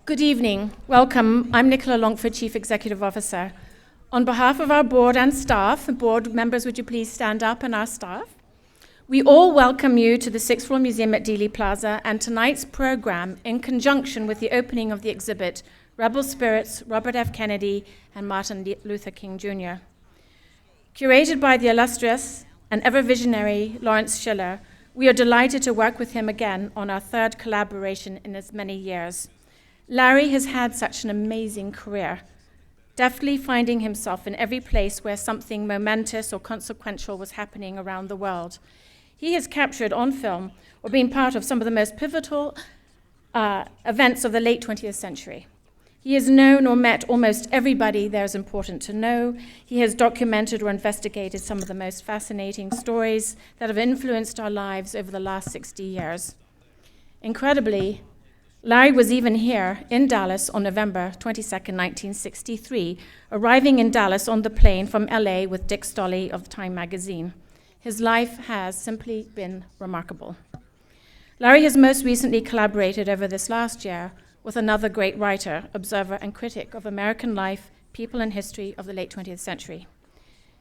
Good evening. Welcome. I'm Nicola Longford, Chief Executive Officer. On behalf of our board and staff, board members, would you please stand up, and our staff? We all welcome you to the Sixth Floor Museum at Dealey Plaza and tonight's program in conjunction with the opening of the exhibit, Rebel Spirits, Robert F. Kennedy and Martin Luther King Jr. Curated by the illustrious and ever-visionary Lawrence Schiller, we are delighted to work with him again on our third collaboration in as many years. Larry has had such an amazing career, deftly finding himself in every place where something momentous or consequential was happening around the world. He has captured on film or been part of some of the most pivotal events of the late 20th century. He has known or met almost everybody there is important to know. He has documented or investigated some of the most fascinating stories that have influenced our lives over the last 60 years. Incredibly, Larry was even here in Dallas on November 22nd, 1963, arriving in Dallas on the plane from LA with Dick Stolley of Time magazine. His life has simply been remarkable. Larry has most recently collaborated over this last year with another great writer, observer, and critic of American life, people, and history of the late 20th century.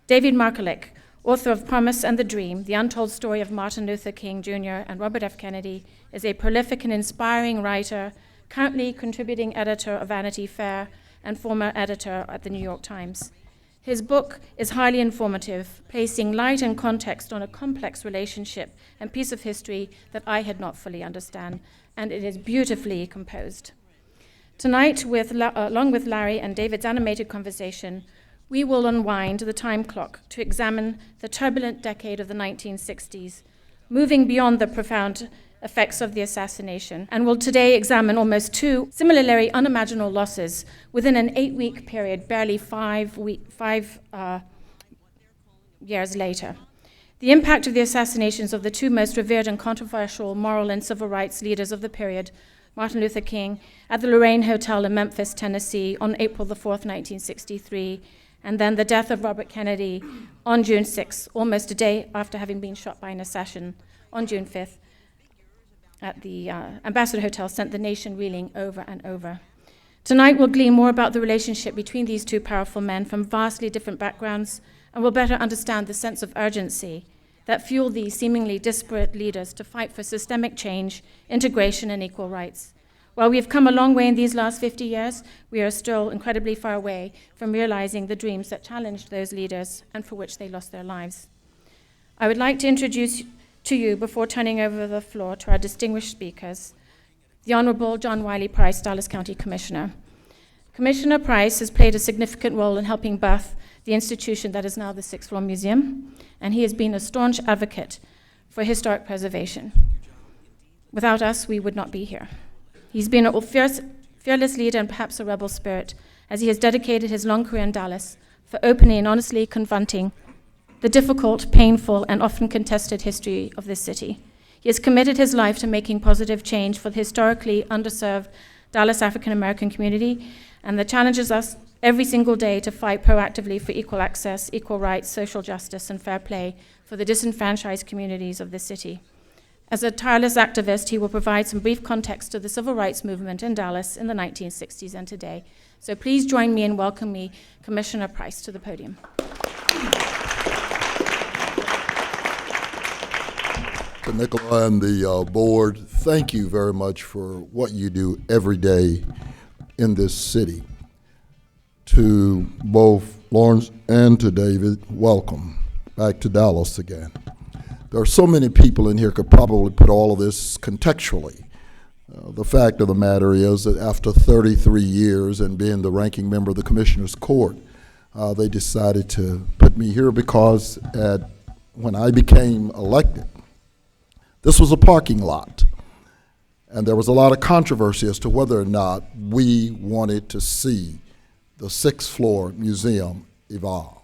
David Margolick, author of Promise and the Dream, The Untold Story of Martin Luther King Jr. and Robert F. Kennedy, is a prolific and inspiring writer, currently contributing editor of Vanity Fair and former editor at the New York Times. His book is highly informative, placing light and context on a complex relationship and piece of history that I had not fully understand, and it is beautifully composed. Tonight, along with Larry and David's animated conversation, we will unwind the time clock to examine the turbulent decade of the 1960s, moving beyond the profound effects of the assassination, and will today examine almost two similarly unimaginable losses within an 8-week period, barely 5 years later. The impact of the assassinations of the two most revered and controversial moral and civil rights leaders of the period, Martin Luther King at the Lorraine Hotel in Memphis, Tennessee on April the 4th, 1963, and then the death of Robert Kennedy on June 6th, almost a day after having been shot by an assassin on June 5th at the Ambassador Hotel, sent the nation reeling over and over. Tonight we'll glean more about the relationship between these two powerful men from vastly different backgrounds, and we'll better understand the sense of urgency that fueled these seemingly disparate leaders to fight for systemic change, integration, and equal rights. While we have come a long way in these last 50 years, we are still incredibly far away from realizing the dreams that challenged those leaders and for which they lost their lives. I would like to introduce to you, before turning over the floor to our distinguished speakers, the Honorable John Wiley Price, Dallas County Commissioner. Commissioner Price has played a significant role in helping birth the institution that is now the Sixth Floor Museum, and he has been a staunch advocate for historic preservation. Without us, we would not be here. He's been a fearless leader and perhaps a rebel spirit, as he has dedicated his long career in Dallas for openly and honestly confronting the difficult, painful, and often contested history of this city. He has committed his life to making positive change for the historically underserved Dallas African American community, and that challenges us every single day to fight proactively for equal access, equal rights, social justice, and fair play for the disenfranchised communities of this city. As a tireless activist, he will provide some brief context to the civil rights movement in Dallas in the 1960s and today. So please join me in welcoming Commissioner Price to the podium. To Nicola and the board, thank you very much for what you do every day in this city. To both Lawrence and to David, welcome back to Dallas again. There are so many people in here could probably put all of this contextually. The fact of the matter is that after 33 years and being the ranking member of the Commissioner's Court, they decided to put me here because when I became elected, this was a parking lot, and there was a lot of controversy as to whether or not we wanted to see the Sixth Floor Museum evolve.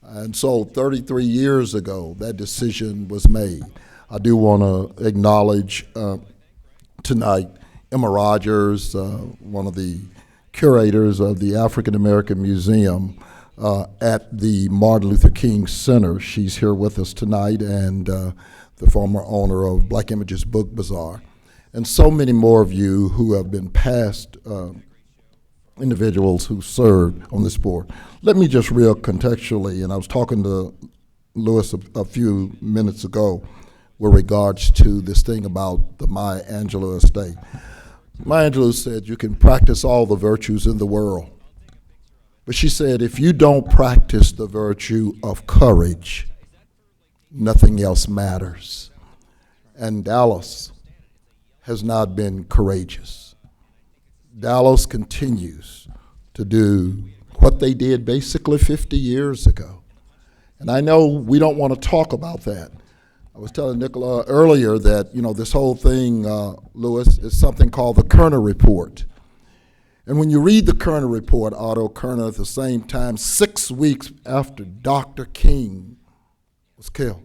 And so 33 years ago, that decision was made. I do want to acknowledge tonight Emma Rogers, one of the curators of the African American Museum at the Martin Luther King Center. She's here with us tonight, and the former owner of Black Images Book Bazaar. and so many more of you who have been past individuals who served on this board. Let me just real contextually, and I was talking to Lewis a few minutes ago with regards to this thing about the Maya Angelou estate. Maya Angelou said you can practice all the virtues in the world, but she said if you don't practice the virtue of courage, nothing else matters. And Dallas has not been courageous. Dallas continues to do what they did basically 50 years ago. And I know we don't want to talk about that. I was telling Nicola earlier that, this whole thing, Lewis, is something called the Kerner Report. And when you read the Kerner Report, Otto Kerner, at the same time, 6 weeks after Dr. King was killed,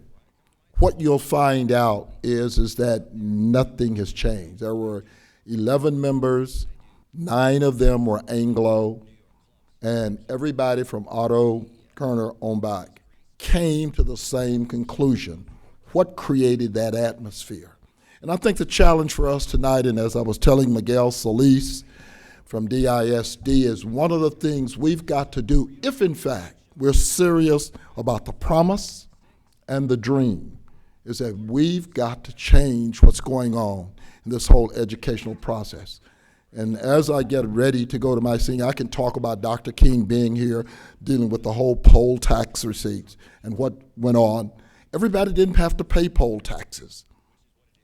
what you'll find out is that nothing has changed. There were 11 members, 9 of them were Anglo, and everybody from Otto Kerner on back came to the same conclusion. What created that atmosphere? And I think the challenge for us tonight, and as I was telling Miguel Solis from DISD, is one of the things we've got to do, if in fact we're serious about the promise and the dream, is that we've got to change what's going on in this whole educational process. And as I get ready to go to my scene, I can talk about Dr. King being here, dealing with the whole poll tax receipts and what went on. Everybody didn't have to pay poll taxes.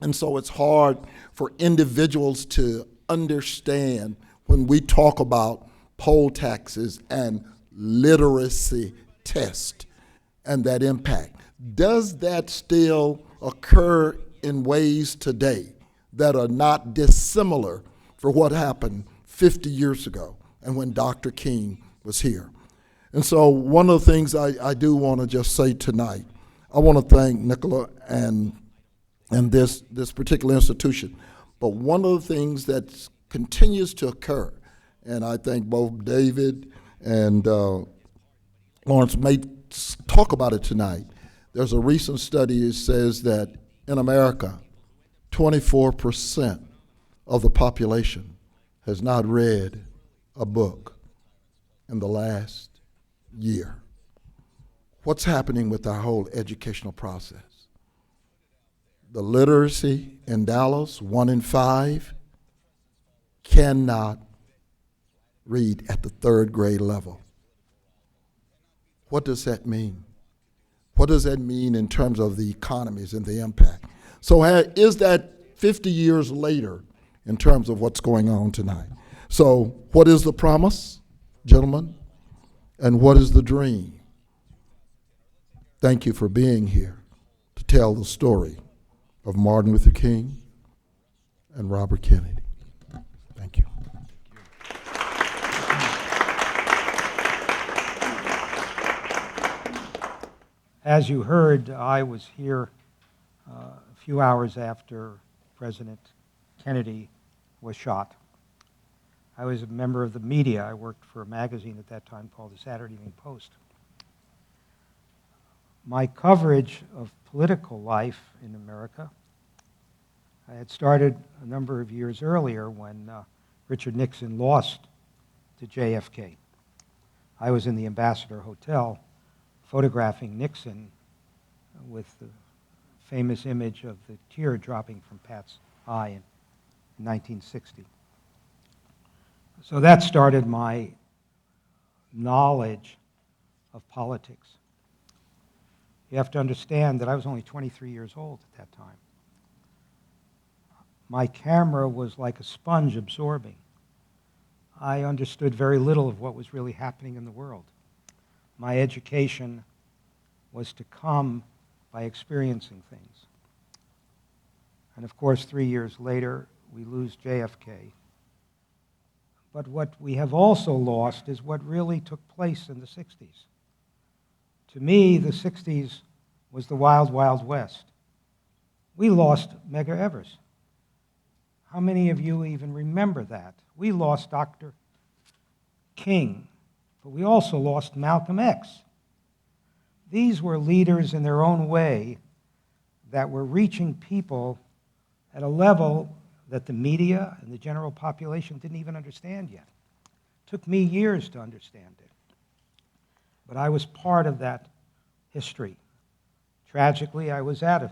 And so it's hard for individuals to understand when we talk about poll taxes and literacy test and that impact. Does that still occur in ways today that are not dissimilar for what happened 50 years ago and when Dr. King was here? And so one of the things I do want to just say tonight, I want to thank Nicola and this particular institution. But one of the things that continues to occur, and I think both David and Lawrence may talk about it tonight. There's a recent study that says that in America, 24% of the population has not read a book in the last year. What's happening with our whole educational process? The literacy in Dallas, 1 in 5, cannot read at the 3rd grade level. What does that mean? What does that mean in terms of the economies and the impact? So is that 50 years later in terms of what's going on tonight? So what is the promise, gentlemen? And what is the dream? Thank you for being here to tell the story of Martin Luther King and Robert Kennedy. Thank you. As you heard, I was here a few hours after President Kennedy was shot. I was a member of the media. I worked for a magazine at that time called the Saturday Evening Post. My coverage of political life in America, I had started a number of years earlier when Richard Nixon lost to JFK. I was in the Ambassador Hotel photographing Nixon with the famous image of the tear dropping from Pat's eye in 1960. So that started my knowledge of politics. You have to understand that I was only 23 years old at that time. My camera was like a sponge absorbing. I understood very little of what was really happening in the world. My education was to come by experiencing things. And of course, 3 years later, we lose JFK. But what we have also lost is what really took place in the 60s. To me, the 60s was the wild, wild west. We lost Medgar Evers. How many of you even remember that? We lost Dr. King, but we also lost Malcolm X. These were leaders in their own way that were reaching people at a level that the media and the general population didn't even understand yet. It took me years to understand it. But I was part of that history. Tragically, I was at a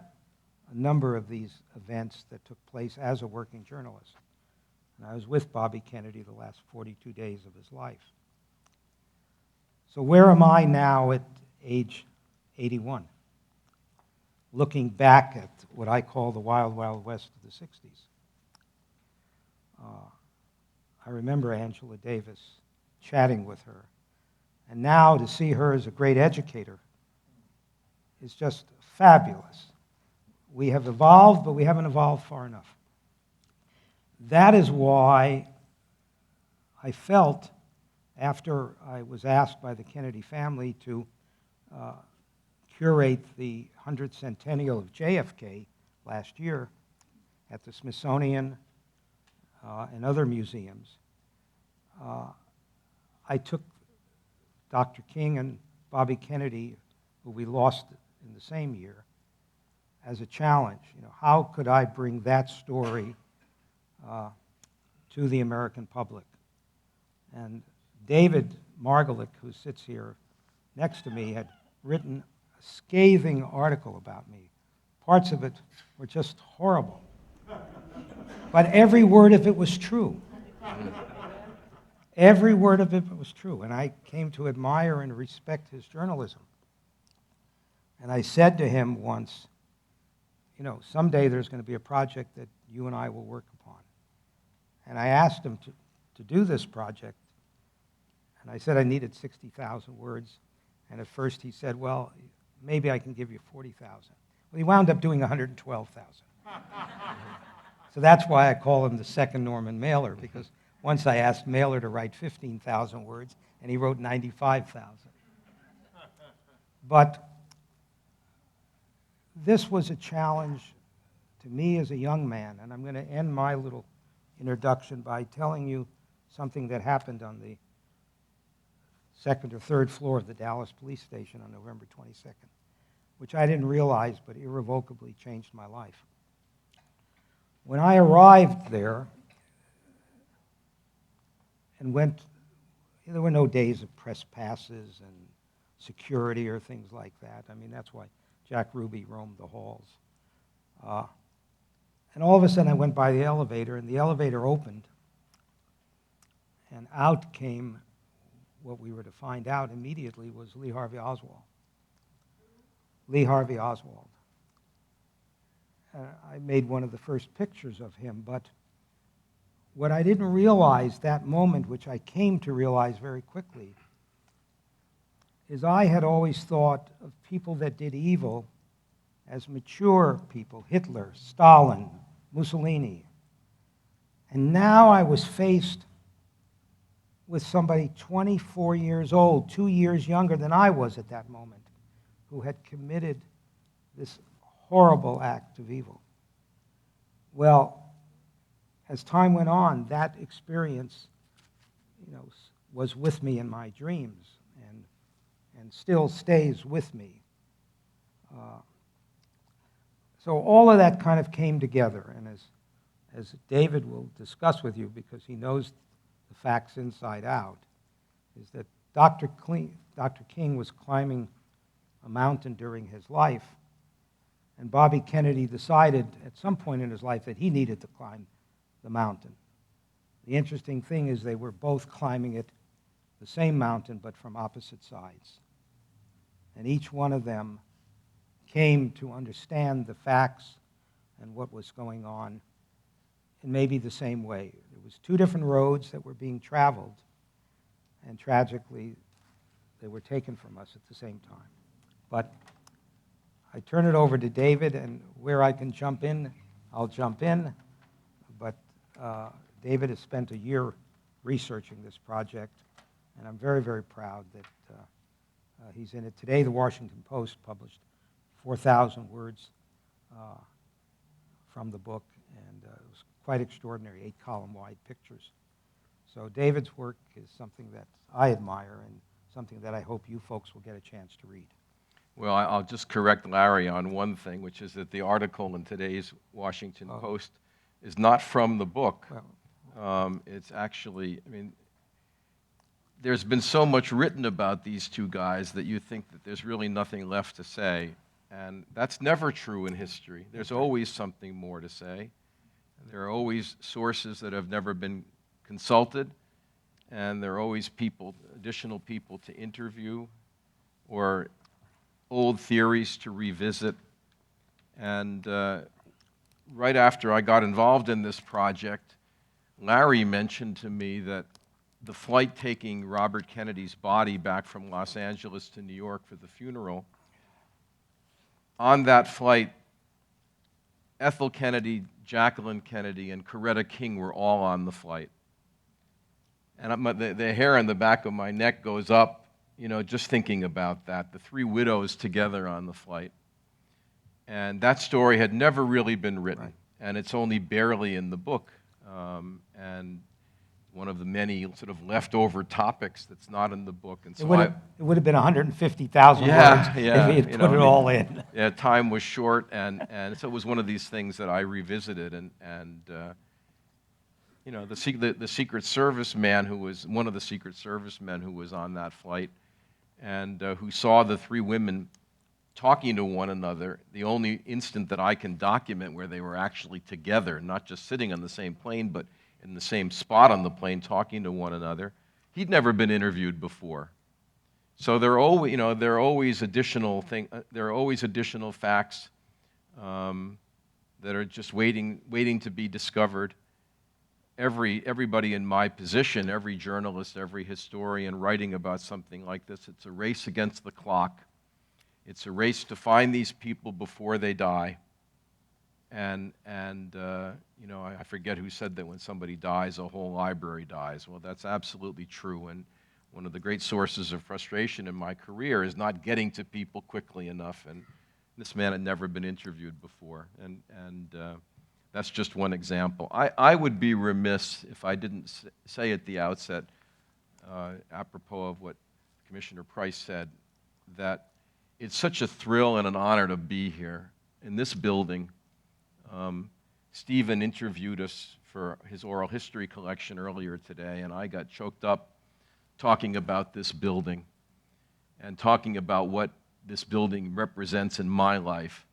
number of these events that took place as a working journalist. And I was with Bobby Kennedy the last 42 days of his life. So where am I now at age 81? Looking back at what I call the wild, wild west of the 60s. I remember Angela Davis, chatting with her. And now to see her as a great educator is just fabulous. We have evolved, but we haven't evolved far enough. That is why I felt, after I was asked by the Kennedy family to curate the 100th centennial of JFK last year at the Smithsonian and other museums, I took Dr. King and Bobby Kennedy, who we lost in the same year, as a challenge. You know, how could I bring that story to the American public? And David Margolick, who sits here next to me, had written a scathing article about me. Parts of it were just horrible. But every word of it was true. Every word of it was true. And I came to admire and respect his journalism. And I said to him once, you know, someday there's going to be a project that you and I will work upon. And I asked him to do this project. And I said I needed 60,000 words. And at first he said, well, maybe I can give you 40,000. Well, he wound up doing 112,000. So that's why I call him the second Norman Mailer, because once I asked Mailer to write 15,000 words, and he wrote 95,000. But this was a challenge to me as a young man, and I'm going to end my little introduction by telling you something that happened on the second or third floor of the Dallas police station on November 22nd, which I didn't realize but irrevocably changed my life. When I arrived there and went, there were no days of press passes and security or things like that. I mean, that's why Jack Ruby roamed the halls. And all of a sudden I went by the elevator, and the elevator opened, and out came what we were to find out immediately was Lee Harvey Oswald. Lee Harvey Oswald. I made one of the first pictures of him, but what I didn't realize that moment, which I came to realize very quickly, is I had always thought of people that did evil as mature people, Hitler, Stalin, Mussolini. And now I was faced with somebody 24 years old, 2 years younger than I was at that moment, who had committed this horrible act of evil. Well, as time went on, that experience, you know, was with me in my dreams and still stays with me. So all of that kind of came together, and as David will discuss with you, because he knows the facts inside out, is that Dr. King was climbing a mountain during his life, and Bobby Kennedy decided at some point in his life that he needed to climb the mountain. The interesting thing is they were both climbing it, the same mountain, but from opposite sides. And each one of them came to understand the facts and what was going on in maybe the same way. There was two different roads that were being traveled, and tragically, they were taken from us at the same time. But I turn it over to David, and where I can jump in, I'll jump in. But David has spent a year researching this project, and I'm very, very proud that he's in it. Today, the Washington Post published 4,000 words from the book, and it was quite extraordinary, 8-column wide pictures. So David's work is something that I admire and something that I hope you folks will get a chance to read. Well, I'll just correct Larry on one thing, which is that the article in today's Washington Post is not from the book. Well, It's actually, I mean, there's been so much written about these two guys that you think that there's really nothing left to say. And that's never true in history. There's always something more to say. There are always sources that have never been consulted, and there are always people, additional people to interview, or old theories to revisit. And right after I got involved in this project, Larry mentioned to me that the flight taking Robert Kennedy's body back from Los Angeles to New York for the funeral, on that flight, Ethel Kennedy, Jacqueline Kennedy, and Coretta King were all on the flight. And the hair on the back of my neck goes up, you know, just thinking about that, the three widows together on the flight. And that story had never really been written, Right. and it's only barely in the book. And one of the many sort of leftover topics that's not in the book. And so it would have been 150,000 words if he had you put know, it all in. Yeah, time was short, and so it was one of these things that I revisited, and you know, the Secret Service man who was one of the Secret Service men who was on that flight, and who saw the three women talking to one another, the only instant that I can document where they were actually together, not just sitting on the same plane, but in the same spot on the plane talking to one another. He'd never been interviewed before. So there are always, you know, there are always additional facts that are just waiting to be discovered. Everybody in my position, every journalist, every historian writing about something like this, it's a race against the clock. It's a race to find these people before they die. And you know, I forget who said that when somebody dies, a whole library dies. Well, that's absolutely true. And one of the great sources of frustration in my career is not getting to people quickly enough. And this man had never been interviewed before. And that's just one example. I would be remiss if I didn't say at the outset, apropos of what Commissioner Price said, that it's such a thrill and an honor to be here in this building. Stephen interviewed us for his oral history collection earlier today, and I got choked up talking about this building and talking about what this building represents in my life,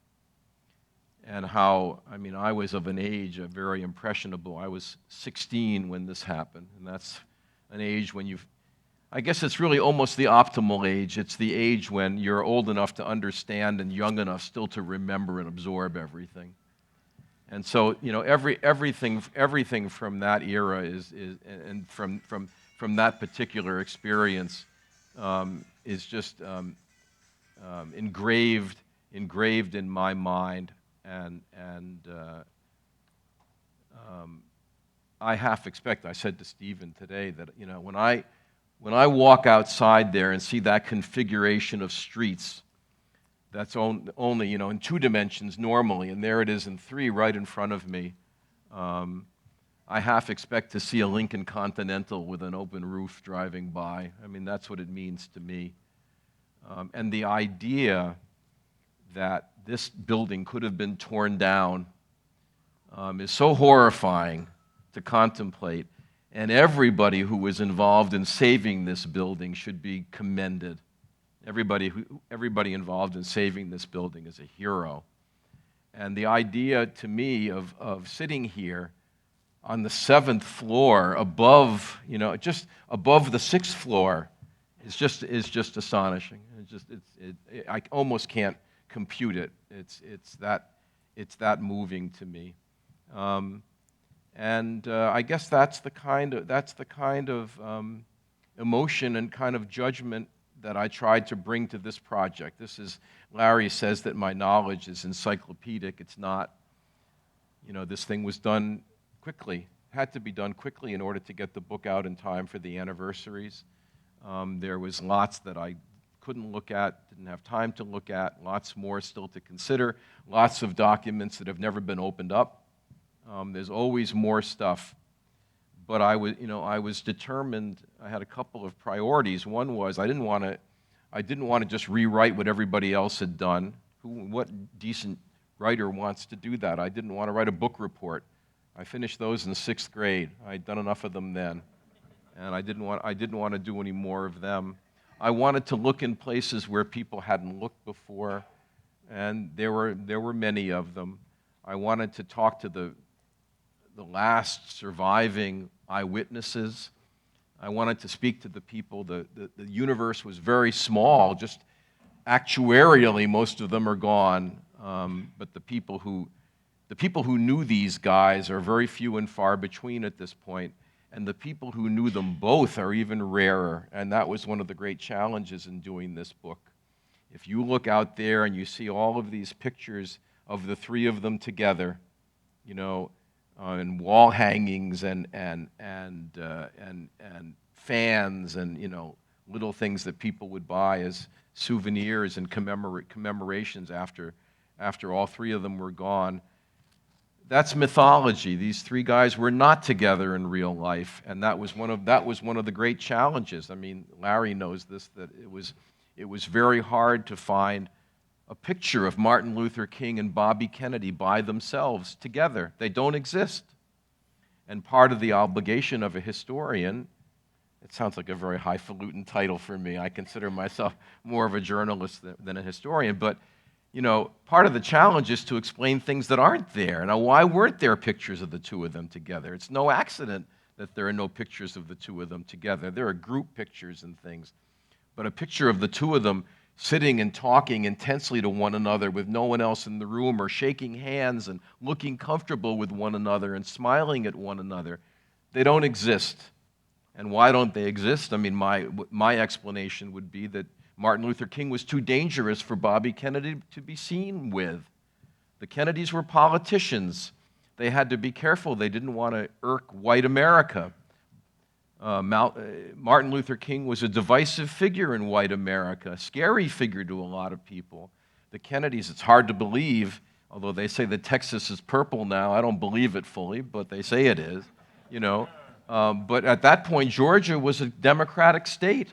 and how, I mean, I was of an age, very impressionable. I was 16 when this happened, and that's an age when I guess it's really almost the optimal age. It's the age when you're old enough to understand and young enough still to remember and absorb everything. And so, you know, everything from that era and from that particular experience is just engraved in my mind, and I half expect. I said to Stephen today that, you know, when I walk outside there and see that configuration of streets, that's only, you know, in 2 dimensions normally, and there it is in 3 right in front of me. I half expect to see a Lincoln Continental with an open roof driving by. I mean, that's what it means to me. And the idea that this building could have been torn down is so horrifying to contemplate. And everybody who was involved in saving this building should be commended. Everybody involved in saving this building is a hero. And the idea to me of sitting here on the 7th floor above, you know, just above the 6th floor is just astonishing. I almost can't compute it. It's that moving to me. And I guess that's the kind of emotion and kind of judgment that I tried to bring to this project. Larry says that my knowledge is encyclopedic. It's not. You know, this thing was done quickly. It had to be done quickly in order to get the book out in time for the anniversaries. There was lots that I couldn't look at, didn't have time to look at, lots more still to consider, lots of documents that have never been opened up. There's always more stuff. But I was determined. I had a couple of priorities. One was I didn't want to just rewrite what everybody else had done. What decent writer wants to do that? I didn't want to write a book report. I finished those in 6th grade. I'd done enough of them then, and I didn't want to do any more of them. I wanted to look in places where people hadn't looked before, and there were many of them. I wanted to talk to the last surviving eyewitnesses. I wanted to speak to the people. The universe was very small, just actuarially most of them are gone, but the people who knew these guys are very few and far between at this point, and the people who knew them both are even rarer, and that was one of the great challenges in doing this book. If you look out there and you see all of these pictures of the three of them together, you know, and wall hangings and fans and, you know, little things that people would buy as souvenirs and commemorations after all three of them were gone. That's mythology. These three guys were not together in real life, and that was one of the great challenges. I mean, Larry knows this, that it was very hard to find a picture of Martin Luther King and Bobby Kennedy by themselves together. They don't exist. And part of the obligation of a historian, it sounds like a very highfalutin title for me. I consider myself more of a journalist than a historian, but you know, part of the challenge is to explain things that aren't there. Now, why weren't there pictures of the two of them together? It's no accident that there are no pictures of the two of them together. There are group pictures and things, but a picture of the two of them sitting and talking intensely to one another with no one else in the room, or shaking hands and looking comfortable with one another and smiling at one another, they don't exist. And why don't they exist? I mean, my explanation would be that Martin Luther King was too dangerous for Bobby Kennedy to be seen with. The Kennedys were politicians. They had to be careful. They didn't want to irk white America. Martin Luther King was a divisive figure in white America, a scary figure to a lot of people. The Kennedys, it's hard to believe, although they say that Texas is purple now. I don't believe it fully, but they say it is, you know. But at that point, Georgia was a Democratic state,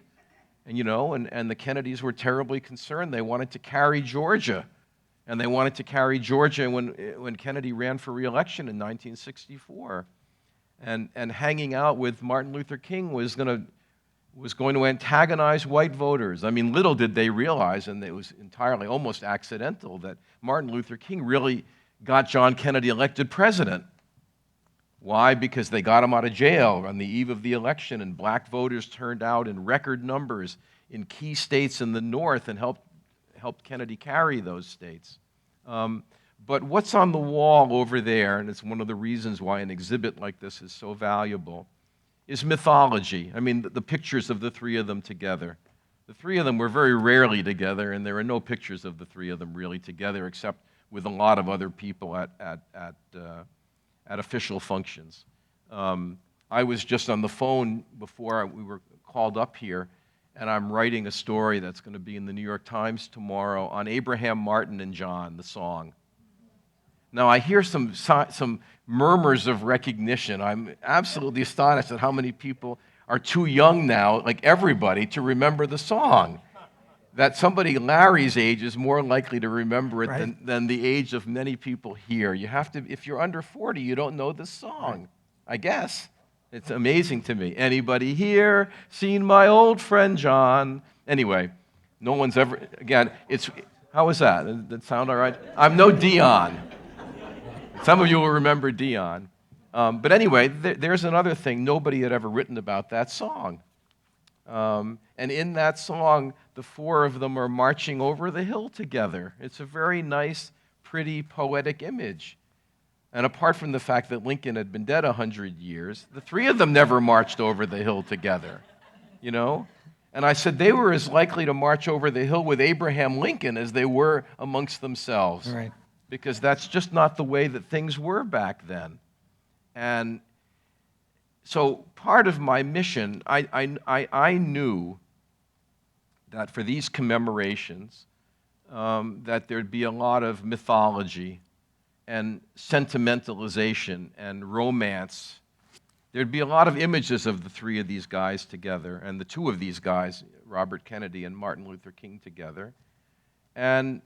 and you know, and the Kennedys were terribly concerned. They wanted to carry Georgia, and they wanted to carry Georgia when Kennedy ran for re-election in 1964. And hanging out with Martin Luther King was going to antagonize white voters. I mean, little did they realize, and it was entirely almost accidental, that Martin Luther King really got John Kennedy elected president. Why? Because they got him out of jail on the eve of the election, and black voters turned out in record numbers in key states in the North and helped Kennedy carry those states. But what's on the wall over there, and it's one of the reasons why an exhibit like this is so valuable, is mythology. I mean, the pictures of the three of them together. The three of them were very rarely together, and there are no pictures of the three of them really together, except with a lot of other people at official functions. I was just on the phone before we were called up here, and I'm writing a story that's going to be in the New York Times tomorrow on Abraham, Martin, and John, the song. Now, I hear some murmurs of recognition. I'm absolutely astonished at how many people are too young now, like everybody, to remember the song. That somebody Larry's age is more likely to remember it than the age of many people here. You have to, if you're under 40, you don't know this song, I guess. It's amazing to me. Anybody here seen my old friend John? Anyway, no one's ever, again, how was that? Did that sound all right? I'm no Dion. Some of you will remember Dion. But anyway, there's another thing. Nobody had ever written about that song. And in that song, the four of them are marching over the hill together. It's a very nice, pretty, poetic image. And apart from the fact that Lincoln had been dead 100 years, the three of them never marched over the hill together, you know? And I said they were as likely to march over the hill with Abraham Lincoln as they were amongst themselves. Right. Because that's just not the way that things were back then. And so part of my mission, I knew that for these commemorations, that there'd be a lot of mythology and sentimentalization and romance. There'd be a lot of images of the three of these guys together, and the two of these guys, Robert Kennedy and Martin Luther King, together. And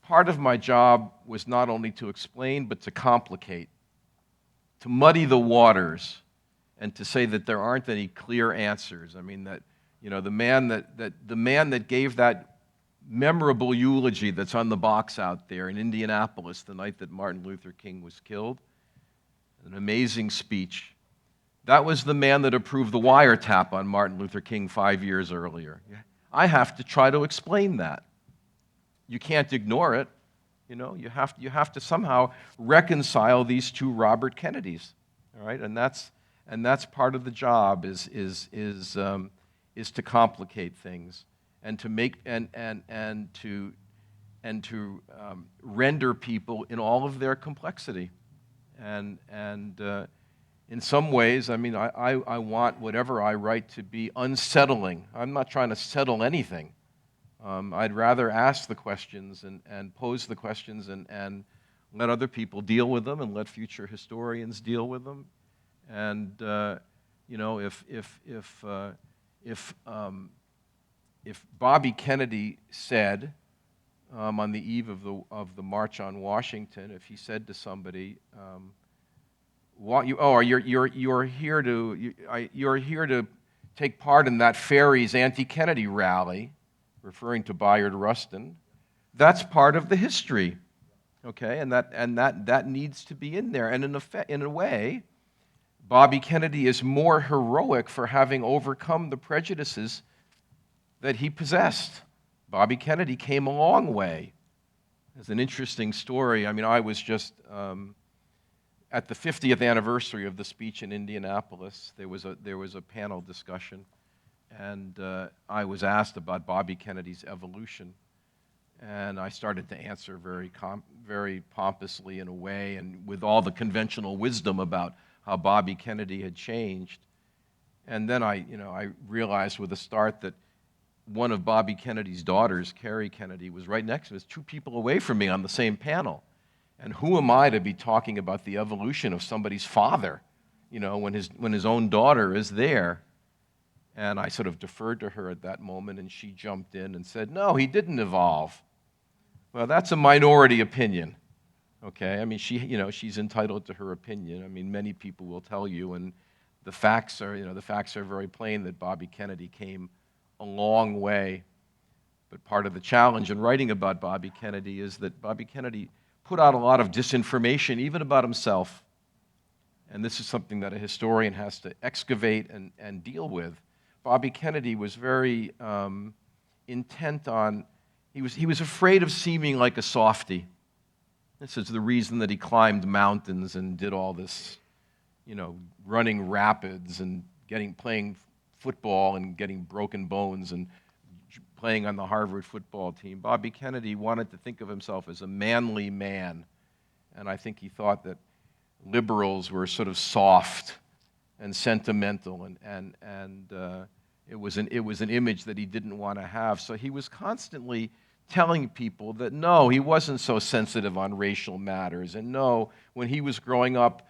part of my job was not only to explain, but to complicate muddy the waters and to say that there aren't any clear answers. I mean, that, you know, the man that gave that memorable eulogy that's on the box out there in Indianapolis the night that Martin Luther King was killed, an amazing speech. That was the man that approved the wiretap on Martin Luther King 5 years earlier. I have to try to explain that. You can't ignore it. You know, you have to somehow reconcile these two Robert Kennedys. All right, and that's part of the job is to complicate things and to make and to render people in all of their complexity. And in some ways, I mean, I want whatever I write to be unsettling. I'm not trying to settle anything. I'd rather ask the questions and pose the questions and let other people deal with them and let future historians deal with them. And you know, if Bobby Kennedy said on the eve of the March on Washington, if he said to somebody, you're here to take part in that Ferry's anti-Kennedy rally, referring to Bayard Rustin, that's part of the history, okay? And that needs to be in there. And in a way, Bobby Kennedy is more heroic for having overcome the prejudices that he possessed. Bobby Kennedy came a long way. There's an interesting story. I mean, I was just at the 50th anniversary of the speech in Indianapolis. There was a panel discussion, and I was asked about Bobby Kennedy's evolution, and I started to answer very pompously in a way, and with all the conventional wisdom about how Bobby Kennedy had changed. And then I realized with a start that one of Bobby Kennedy's daughters, Carrie Kennedy, was right next to me, was 2 people away from me on the same panel. And who am I to be talking about the evolution of somebody's father, you know, when his own daughter is there? And I sort of deferred to her at that moment, and she jumped in and said, "No, he didn't evolve." Well, that's a minority opinion, okay? I mean, she's entitled to her opinion. I mean, many people will tell you, and the facts are very plain that Bobby Kennedy came a long way. But part of the challenge in writing about Bobby Kennedy is that Bobby Kennedy put out a lot of disinformation, even about himself. And this is something that a historian has to excavate and deal with. Bobby Kennedy was very intent on, he was afraid of seeming like a softy. This is the reason that he climbed mountains and did all this, you know, running rapids and playing football and getting broken bones and playing on the Harvard football team. Bobby Kennedy wanted to think of himself as a manly man, and I think he thought that liberals were sort of soft and sentimental, and it was an image that he didn't want to have. So he was constantly telling people that no, he wasn't so sensitive on racial matters, and no, when he was growing up,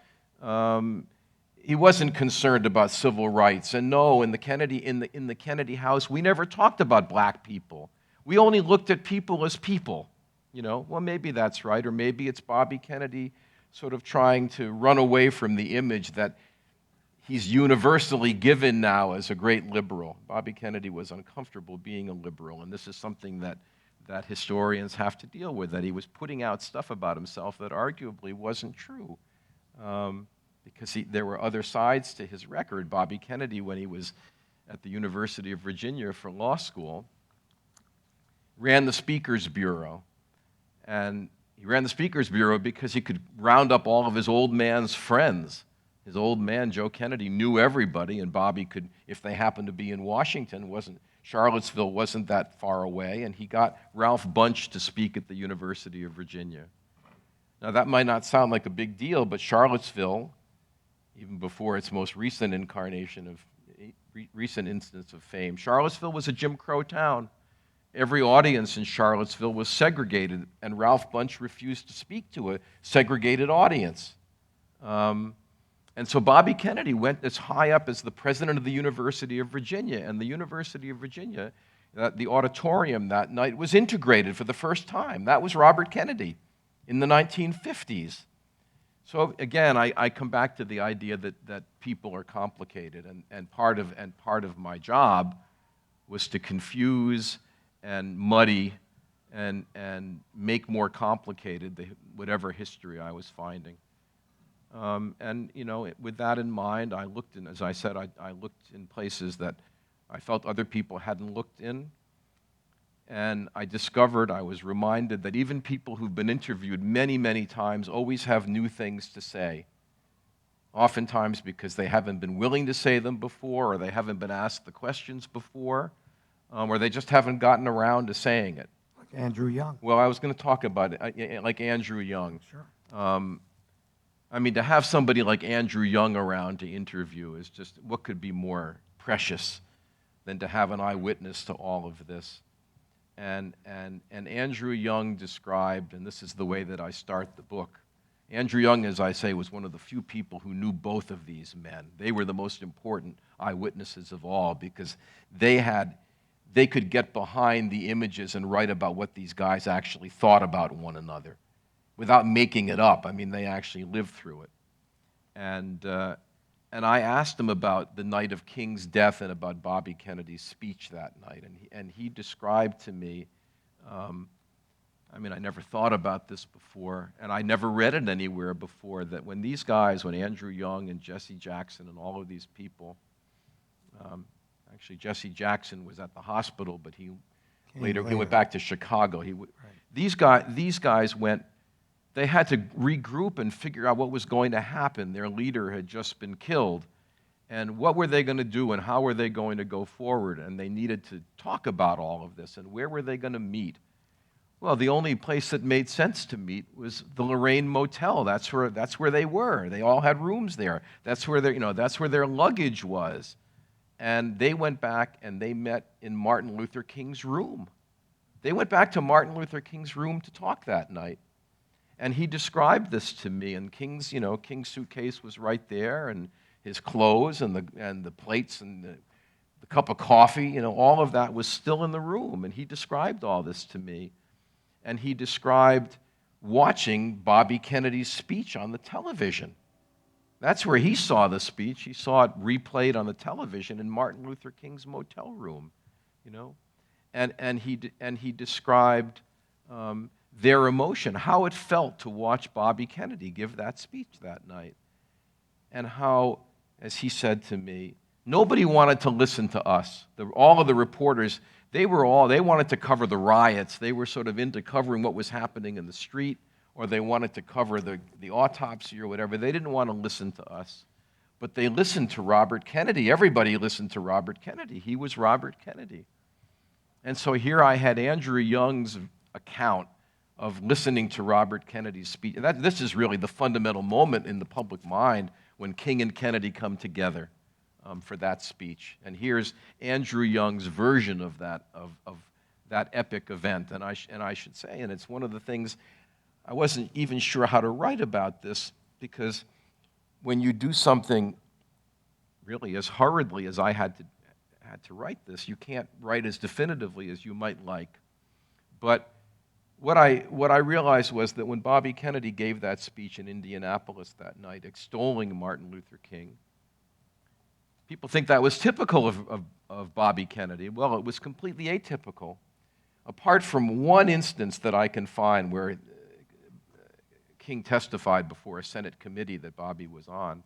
he wasn't concerned about civil rights, and no, in the Kennedy house, we never talked about black people. We only looked at people as people. You know, well, maybe that's right, or maybe it's Bobby Kennedy sort of trying to run away from the image that he's universally given now as a great liberal. Bobby Kennedy was uncomfortable being a liberal, and this is something that historians have to deal with, that he was putting out stuff about himself that arguably wasn't true. Because there were other sides to his record. Bobby Kennedy, when he was at the University of Virginia for law school, ran the Speakers Bureau. And he ran the Speakers Bureau because he could round up all of his old man's friends. His old man, Joe Kennedy, knew everybody, and Bobby could, if they happened to be in Washington, Charlottesville wasn't that far away, and he got Ralph Bunche to speak at the University of Virginia. Now, that might not sound like a big deal, but Charlottesville, even before its most recent recent instance of fame, Charlottesville was a Jim Crow town. Every audience in Charlottesville was segregated, and Ralph Bunche refused to speak to a segregated audience. And so Bobby Kennedy went as high up as the president of the University of Virginia, and the University of Virginia, the auditorium that night was integrated for the first time. That was Robert Kennedy in the 1950s. So again, I come back to the idea that people are complicated, and part of my job was to confuse and muddy and make more complicated whatever history I was finding. And with that in mind, I looked in, as I said, I looked in places that I felt other people hadn't looked in. And I was reminded that even people who've been interviewed many, many times always have new things to say. Oftentimes because they haven't been willing to say them before, or they haven't been asked the questions before, or they just haven't gotten around to saying it. Like Andrew Young. Well, I was going to talk about it, like Andrew Young. Sure. I mean, to have somebody like Andrew Young around to interview is just, what could be more precious than to have an eyewitness to all of this? And Andrew Young described, and this is the way that I start the book. Andrew Young, as I say, was one of the few people who knew both of these men. They were the most important eyewitnesses of all because they could get behind the images and write about what these guys actually thought about one another without making it up. I mean, they actually lived through it. And I asked him about the night of King's death and about Bobby Kennedy's speech that night. And he described to me, I mean, I never thought about this before, and I never read it anywhere before, that when these guys, when Andrew Young and Jesse Jackson and all of these people, actually Jesse Jackson was at the hospital, but he went back to Chicago. These guys went. They had to regroup and figure out what was going to happen. Their leader had just been killed. And what were they going to do and how were they going to go forward? And they needed to talk about all of this. And where were they going to meet? Well, the only place that made sense to meet was the Lorraine Motel. That's where they were. They all had rooms there. That's where their luggage was. And they went back and they met in Martin Luther King's room. They went back to Martin Luther King's room to talk that night. And he described this to me, and King's suitcase was right there, and his clothes, and the plates, and the cup of coffee, all of that was still in the room. And he described all this to me, and he described watching Bobby Kennedy's speech on the television. That's where he saw the speech. He saw it replayed on the television in Martin Luther King's motel room, and he described their emotion, how it felt to watch Bobby Kennedy give that speech that night. And how, as he said to me, nobody wanted to listen to us. All of the reporters, they wanted to cover the riots. They were sort of into covering what was happening in the street, or they wanted to cover the autopsy or whatever. They didn't want to listen to us. But they listened to Robert Kennedy. Everybody listened to Robert Kennedy. He was Robert Kennedy. And so here I had Andrew Young's account of listening to Robert Kennedy's speech. This is really the fundamental moment in the public mind when King and Kennedy come together for that speech. And here's Andrew Young's version of that epic event. And I should say, and it's one of the things, I wasn't even sure how to write about this, because when you do something really as hurriedly as I had to write this, you can't write as definitively as you might like. But what I realized was that when Bobby Kennedy gave that speech in Indianapolis that night, extolling Martin Luther King, people think that was typical of Bobby Kennedy. Well, it was completely atypical. Apart from one instance that I can find where King testified before a Senate committee that Bobby was on,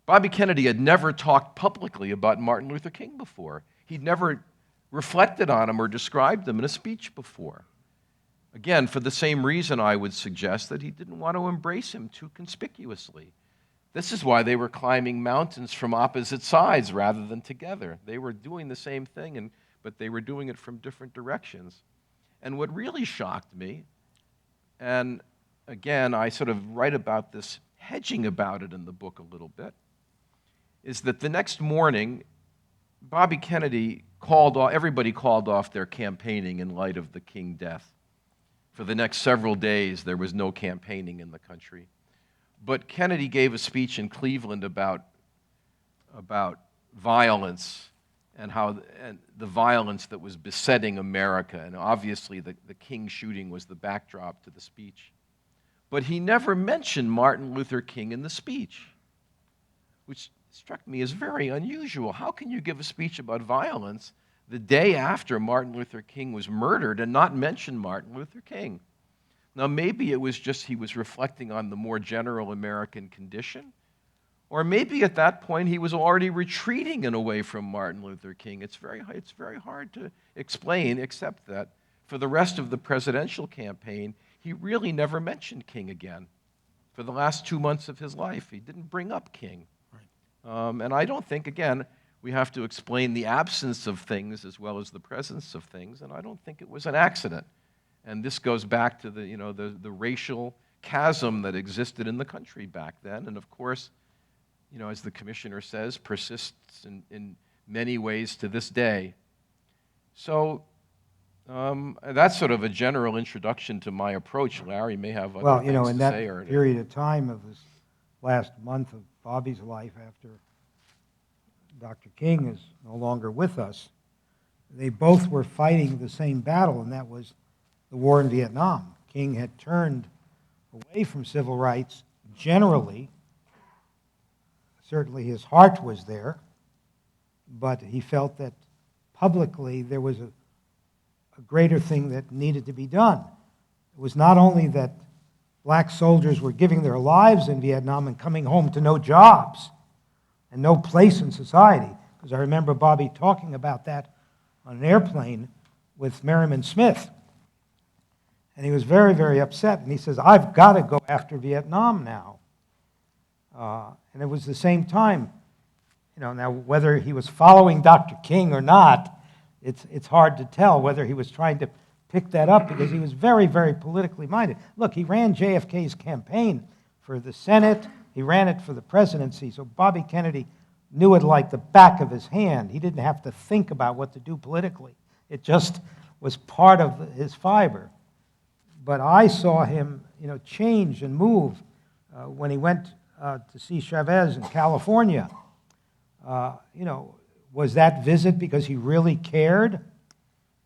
Bobby Kennedy had never talked publicly about Martin Luther King before. He'd never reflected on him or described him in a speech before. Again, for the same reason, I would suggest that he didn't want to embrace him too conspicuously. This is why they were climbing mountains from opposite sides rather than together. They were doing the same thing, but they were doing it from different directions. And what really shocked me, and again, I sort of write about this, hedging about it in the book a little bit, is that the next morning, Bobby Kennedy everybody called off their campaigning in light of the King death. For the next several days, there was no campaigning in the country. But Kennedy gave a speech in Cleveland about violence and the violence that was besetting America. And obviously, the King shooting was the backdrop to the speech. but he never mentioned Martin Luther King in the speech, which struck me as very unusual. How can you give a speech about violence the day after Martin Luther King was murdered and not mention Martin Luther King? Now, maybe it was just he was reflecting on the more general American condition, or maybe at that point he was already retreating in a way from Martin Luther King. It's very hard to explain, except that for the rest of the presidential campaign, he really never mentioned King again. For the last 2 months of his life, he didn't bring up King. And I don't think, again, we have to explain the absence of things as well as the presence of things, and I don't think it was an accident. And this goes back to the racial chasm that existed in the country back then, and of course, as the commissioner says, persists in many ways to this day. So that's sort of a general introduction to my approach. Larry may have other things to say. Well, in that period of time of this last month of Bobby's life after Dr. King is no longer with us, they both were fighting the same battle, and that was the war in Vietnam. King had turned away from civil rights generally. Certainly his heart was there, but he felt that publicly there was a greater thing that needed to be done. It was not only that black soldiers were giving their lives in Vietnam and coming home to no jobs and no place in society, because I remember Bobby talking about that on an airplane with Merriman Smith. And he was very, very upset, and he says, I've got to go after Vietnam now. And it was the same time, now whether he was following Dr. King or not, it's hard to tell whether he was trying to pick that up because he was very, very politically minded. Look, he ran JFK's campaign for the Senate. He ran it for the presidency. So Bobby Kennedy knew it like the back of his hand. He didn't have to think about what to do politically. It just was part of his fiber. But I saw him, change and move when he went to see Chavez in California. Was that visit because he really cared?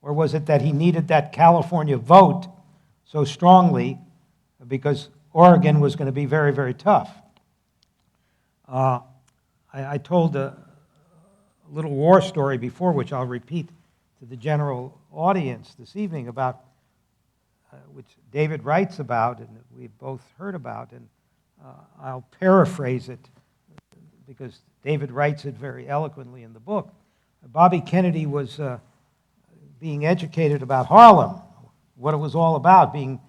Or was it that he needed that California vote so strongly because Oregon was going to be very, very tough? I told a little war story before, which I'll repeat to the general audience this evening, about which David writes about and we've both heard about, and I'll paraphrase it because David writes it very eloquently in the book. Bobby Kennedy was being educated about Harlem, what it was all about, being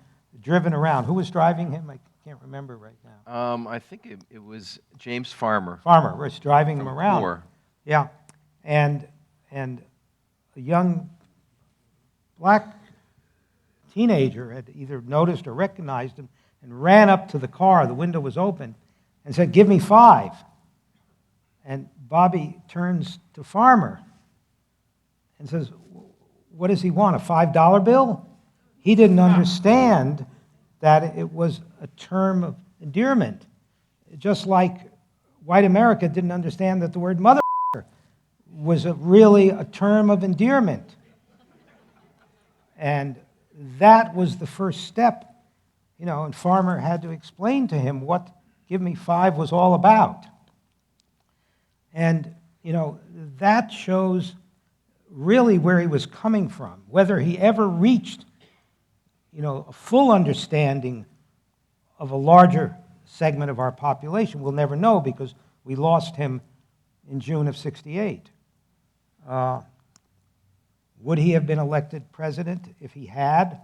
driven around. Who was driving him? I can't remember right now. I think it was James Farmer. Farmer was driving him around. Moore. Yeah, and a young black teenager had either noticed or recognized him and ran up to the car. The window was open and said, "Give me 5." And Bobby turns to Farmer and says, "What does he want, a $5 bill?" He didn't understand that it was a term of endearment, just like white America didn't understand that the word mother was really a term of endearment. And that was the first step, and Farmer had to explain to him what Give Me 5 was all about. And, that shows really where he was coming from. Whether he ever reached, a full understanding of a larger segment of our population, we'll never know because we lost him in June of '68. Would he have been elected president if he had?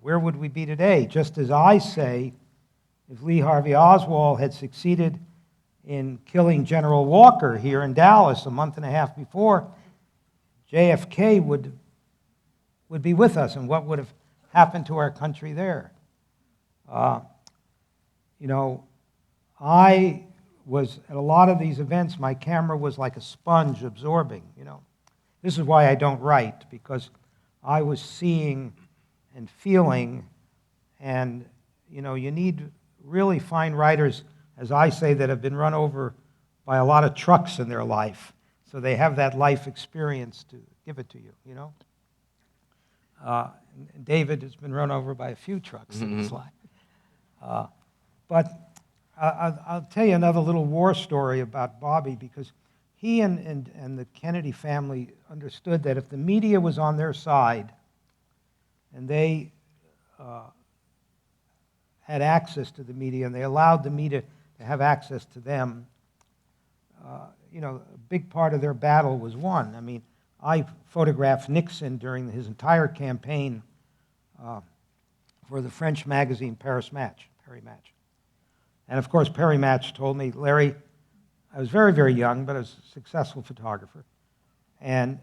Where would we be today? Just as I say, if Lee Harvey Oswald had succeeded in killing General Walker here in Dallas a month and a half before, JFK would be with us, and what would have happened to our country there? I was at a lot of these events, my camera was like a sponge absorbing, This is why I don't write, because I was seeing and feeling, and, you need really fine writers, as I say, that have been run over by a lot of trucks in their life, so they have that life experience to give it to you, And David has been run over by a few trucks in his life. But I'll tell you another little war story about Bobby, because he and the Kennedy family understood that if the media was on their side and they had access to the media and they allowed the media to have access to them, a big part of their battle was won. I mean, I photographed Nixon during his entire campaign for the French magazine Paris Match, Paris Match. And of course, Paris Match told me, Larry, I was very, very young, but I was a successful photographer. And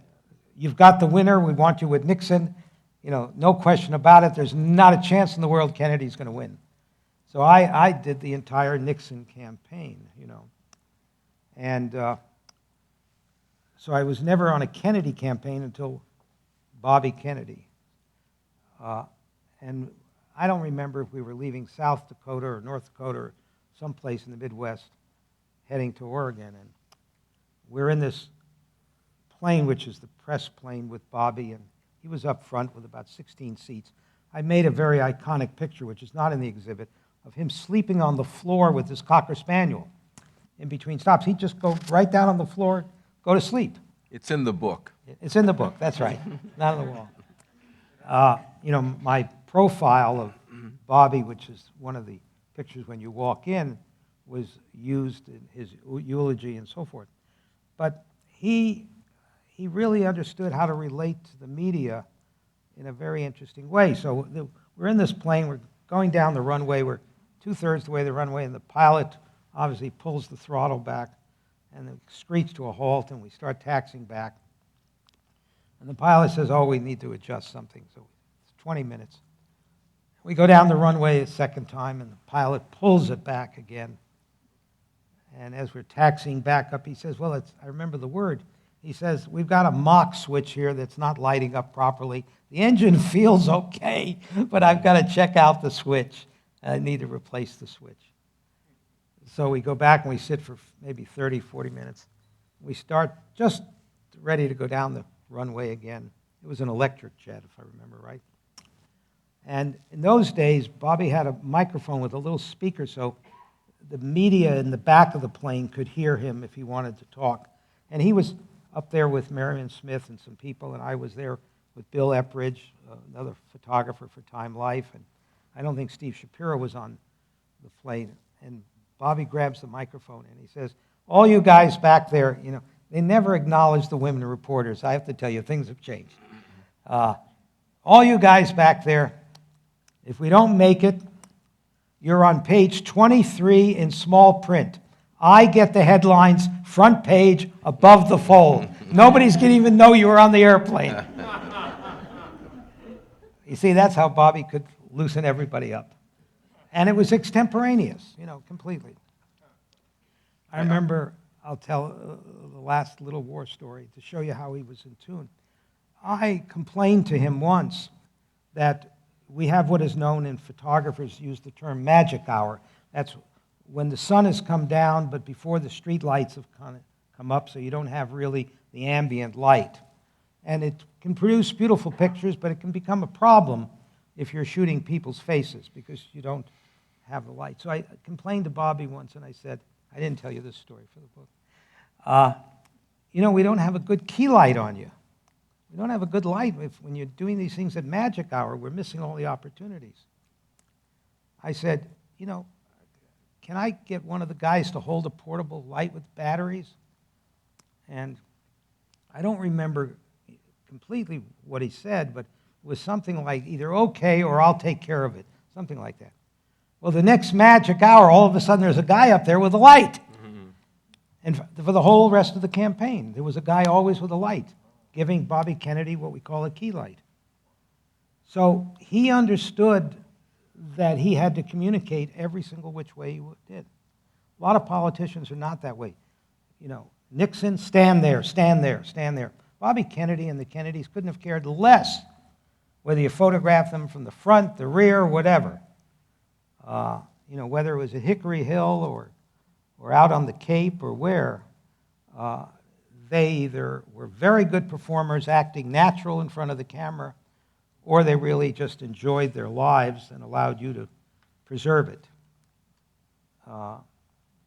you've got the winner. We want you with Nixon. No question about it. There's not a chance in the world Kennedy's going to win. So I did the entire Nixon campaign, And so I was never on a Kennedy campaign until Bobby Kennedy. And I don't remember if we were leaving South Dakota or North Dakota or someplace in the Midwest heading to Oregon. And we're in this plane, which is the press plane with Bobby, and he was up front with about 16 seats. I made a very iconic picture, which is not in the exhibit, of him sleeping on the floor with his Cocker Spaniel in between stops. He'd just go right down on the floor, go to sleep. It's in the book. It's in the book, that's right, not on the wall. My profile of Bobby, which is one of the pictures when you walk in, was used in his eulogy and so forth. But he really understood how to relate to the media in a very interesting way. So we're in this plane, we're going down the runway, we're two-thirds the way the runway, and the pilot obviously pulls the throttle back and it screeches to a halt, and we start taxiing back. And the pilot says, oh, we need to adjust something. So it's 20 minutes. We go down the runway a second time, and the pilot pulls it back again. And as we're taxiing back up, he says, well, I remember the word. He says, we've got a Mach switch here that's not lighting up properly. The engine feels okay, but I've got to check out the switch. I need to replace the switch. So we go back and we sit for maybe 30, 40 minutes. We start just ready to go down the runway again. It was an electric jet, if I remember right. And in those days, Bobby had a microphone with a little speaker, so the media in the back of the plane could hear him if he wanted to talk. And he was up there with Marion Smith and some people, and I was there with Bill Epridge, another photographer for Time Life, and I don't think Steve Shapiro was on the plane. And Bobby grabs the microphone and he says, all you guys back there, they never acknowledge the women reporters. I have to tell you, things have changed. All you guys back there, if we don't make it, you're on page 23 in small print. I get the headlines, front page, above the fold. Nobody's going to even know you were on the airplane. You see, that's how Bobby could loosen everybody up. And it was extemporaneous, completely. I remember, I'll tell the last little war story to show you how he was in tune. I complained to him once that we have what is known, in photographers use the term magic hour. That's when the sun has come down, but before the street lights have come up, so you don't have really the ambient light. And it can produce beautiful pictures, but it can become a problem if you're shooting people's faces because you don't have the light. So I complained to Bobby once, and I said, I didn't tell you this story for the book. We don't have a good key light on you. We don't have a good light. When you're doing these things at magic hour, we're missing all the opportunities. I said, can I get one of the guys to hold a portable light with batteries? And I don't remember completely what he said, but it was something like either okay or I'll take care of it, something like that. Well, the next magic hour, all of a sudden there's a guy up there with a light. Mm-hmm. And for the whole rest of the campaign, there was a guy always with a light, giving Bobby Kennedy what we call a key light. So he understood that he had to communicate every single which way he did. A lot of politicians are not that way. Nixon, stand there, stand there, stand there. Bobby Kennedy and the Kennedys couldn't have cared less whether you photograph them from the front, the rear, whatever. Whether it was at Hickory Hill or out on the Cape or where, they either were very good performers acting natural in front of the camera, or they really just enjoyed their lives and allowed you to preserve it.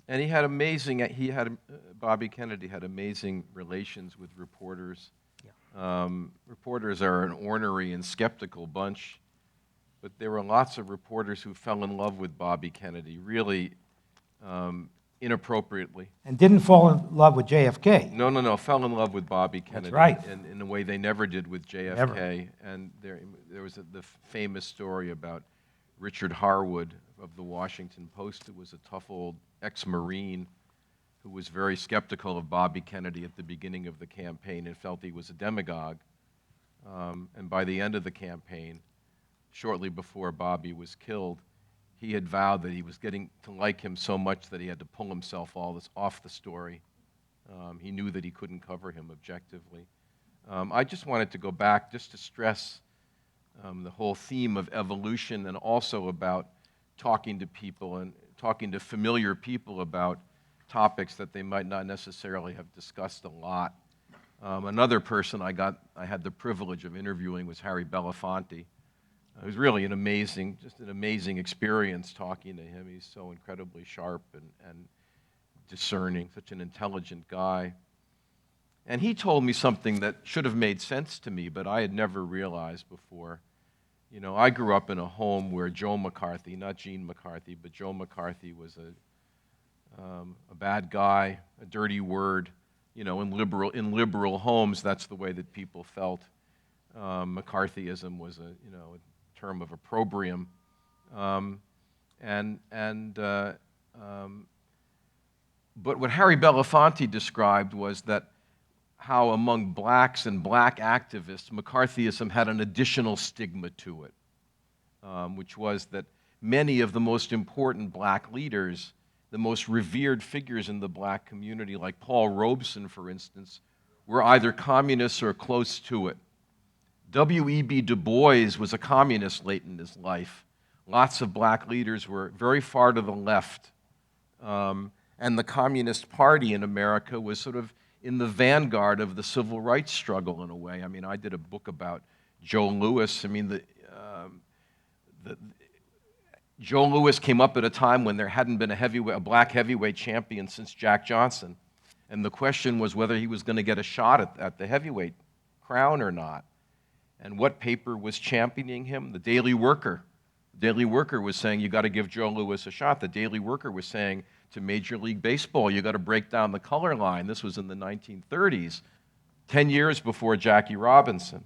And Bobby Kennedy had amazing relations with reporters. Yeah. Reporters are an ornery and skeptical bunch, but there were lots of reporters who fell in love with Bobby Kennedy, really inappropriately. And didn't fall in love with JFK. No, fell in love with Bobby Kennedy. That's right. In a way they never did with JFK. Never. And there was the famous story about Richard Harwood of the Washington Post, who was a tough old ex-Marine who was very skeptical of Bobby Kennedy at the beginning of the campaign and felt he was a demagogue. And by the end of the campaign, shortly before Bobby was killed, he had vowed that he was getting to like him so much that he had to pull himself off the story. He knew that he couldn't cover him objectively. I just wanted to go back just to stress the whole theme of evolution, and also about talking to people and talking to familiar people about topics that they might not necessarily have discussed a lot. Another person I had the privilege of interviewing was Harry Belafonte. It was really an amazing experience talking to him. He's so incredibly sharp and discerning, such an intelligent guy. And he told me something that should have made sense to me, but I had never realized before. You know, I grew up in a home where Joe McCarthy, not Gene McCarthy, but Joe McCarthy was a bad guy, a dirty word. You know, in liberal homes, that's the way that people felt. McCarthyism was a term of opprobrium, but what Harry Belafonte described was that how among blacks and black activists, McCarthyism had an additional stigma to it, which was that many of the most important black leaders, the most revered figures in the black community, like Paul Robeson, for instance, were either communists or close to it. W.E.B. Du Bois was a communist late in his life. Lots of black leaders were very far to the left. And the Communist Party in America was sort of in the vanguard of the civil rights struggle in a way. I mean, I did a book about Joe Louis. I mean, Joe Louis came up at a time when there hadn't been a black heavyweight champion since Jack Johnson. And the question was whether he was going to get a shot at the heavyweight crown or not. And what paper was championing him? The Daily Worker. The Daily Worker was saying, you got to give Joe Louis a shot. The Daily Worker was saying to Major League Baseball, you got to break down the color line. This was in the 1930s, 10 years before Jackie Robinson.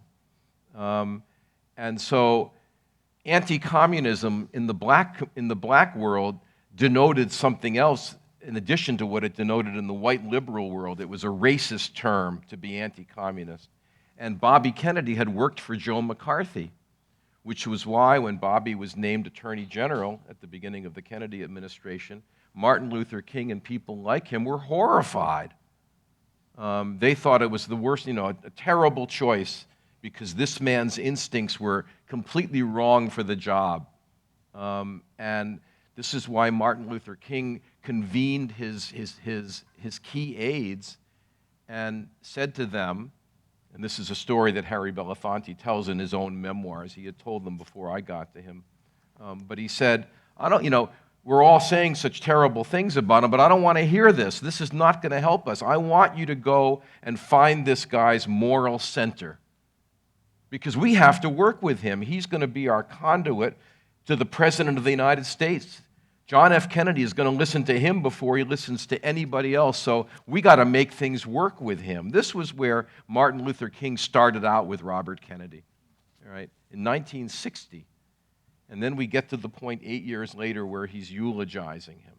And so anti-communism in the black world denoted something else in addition to what it denoted in the white liberal world. It was a racist term to be anti-communist. And Bobby Kennedy had worked for Joe McCarthy, which was why when Bobby was named Attorney General at the beginning of the Kennedy administration, Martin Luther King and people like him were horrified. They thought it was the worst, a terrible choice, because this man's instincts were completely wrong for the job. And this is why Martin Luther King convened his key aides and said to them, and this is a story that Harry Belafonte tells in his own memoirs. He had told them before I got to him. But he said, we're all saying such terrible things about him, but I don't want to hear this. This is not going to help us. I want you to go and find this guy's moral center, because we have to work with him. He's going to be our conduit to the President of the United States. John F. Kennedy is going to listen to him before he listens to anybody else, so we got to make things work with him. This was where Martin Luther King started out with Robert Kennedy, all right, in 1960. And then we get to the point 8 years later where he's eulogizing him.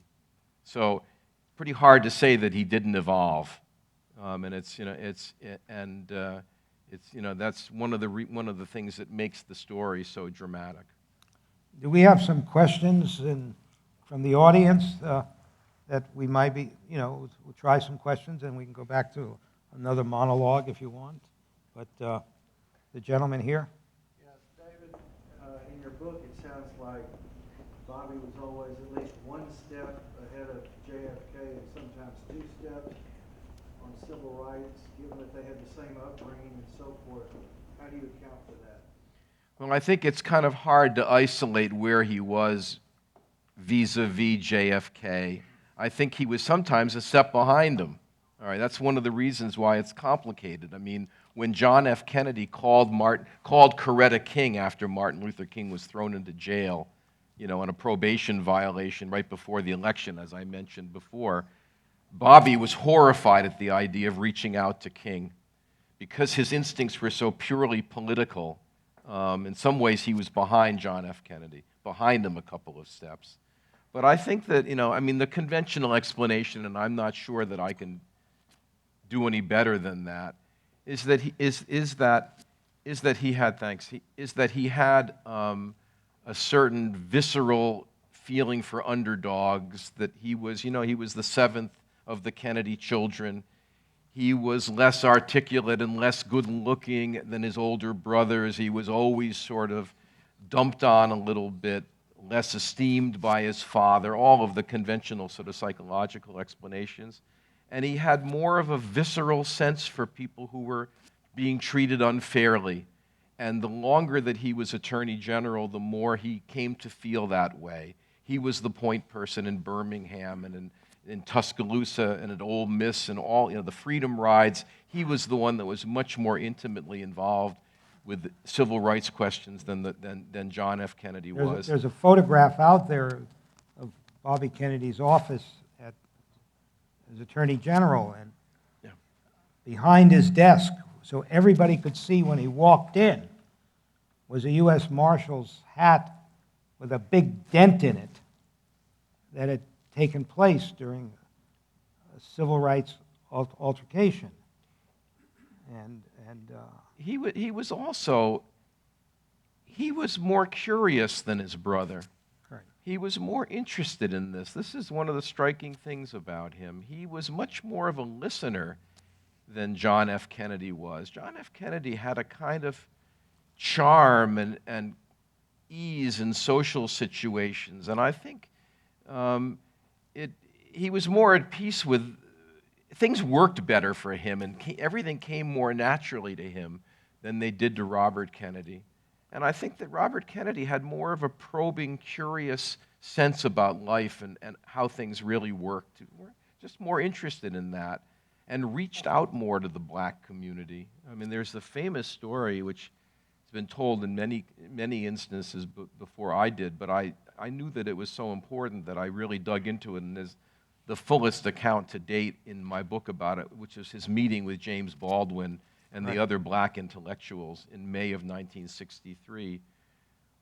So pretty hard to say that he didn't evolve. And that's one of the things that makes the story so dramatic. Do we have some questions from the audience that we might be, we'll try some questions and we can go back to another monologue if you want. But the gentleman here. Yes, David, in your book it sounds like Bobby was always at least one step ahead of JFK and sometimes two steps on civil rights, given that they had the same upbringing and so forth. How do you account for that? Well, I think it's kind of hard to isolate where he was vis-a-vis JFK. I think he was sometimes a step behind him. All right, that's one of the reasons why it's complicated. I mean, when John F. Kennedy called Coretta King after Martin Luther King was thrown into jail, on a probation violation right before the election, as I mentioned before, Bobby was horrified at the idea of reaching out to King because his instincts were so purely political. In some ways, he was behind John F. Kennedy, behind him a couple of steps. But I think that, the conventional explanation, and I'm not sure that I can do any better than that, is that he had a certain visceral feeling for underdogs, that he was the seventh of the Kennedy children. He was less articulate and less good-looking than his older brothers. He was always sort of dumped on a little bit, less esteemed by his father, all of the conventional sort of psychological explanations. And he had more of a visceral sense for people who were being treated unfairly. And the longer that he was Attorney General, the more he came to feel that way. He was the point person in Birmingham and in Tuscaloosa and at Ole Miss and all, the freedom rides. He was the one that was much more intimately involved with civil rights questions than John F. Kennedy was. There's a photograph out there of Bobby Kennedy's office as Attorney General, and behind his desk, so everybody could see when he walked in, was a U.S. Marshal's hat with a big dent in it that had taken place during a civil rights altercation. He was more curious than his brother. Right. He was more interested in this. This is one of the striking things about him. He was much more of a listener than John F. Kennedy was. John F. Kennedy had a kind of charm and ease in social situations, and I think he was more at peace with, things worked better for him, and everything came more naturally to him than they did to Robert Kennedy. And I think that Robert Kennedy had more of a probing, curious sense about life and how things really worked. Just more interested in that and reached out more to the black community. I mean, there's the famous story, which has been told in many instances before I did, but I knew that it was so important that I really dug into it, and there's the fullest account to date in my book about it, which is his meeting with James Baldwin and the other black intellectuals in May of 1963,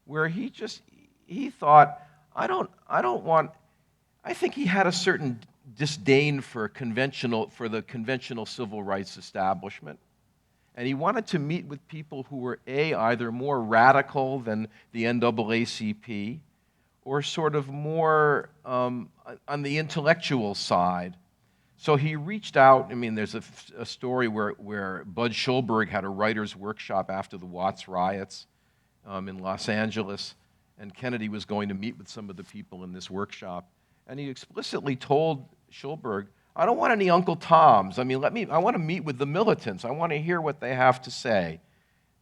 where he thought, I think he had a certain disdain for the conventional civil rights establishment. And he wanted to meet with people who were either more radical than the NAACP or sort of more on the intellectual side. So he reached out. I mean, there's a story where Bud Schulberg had a writer's workshop after the Watts riots in Los Angeles, and Kennedy was going to meet with some of the people in this workshop. And he explicitly told Schulberg, I don't want any Uncle Toms. I want to meet with the militants. I want to hear what they have to say.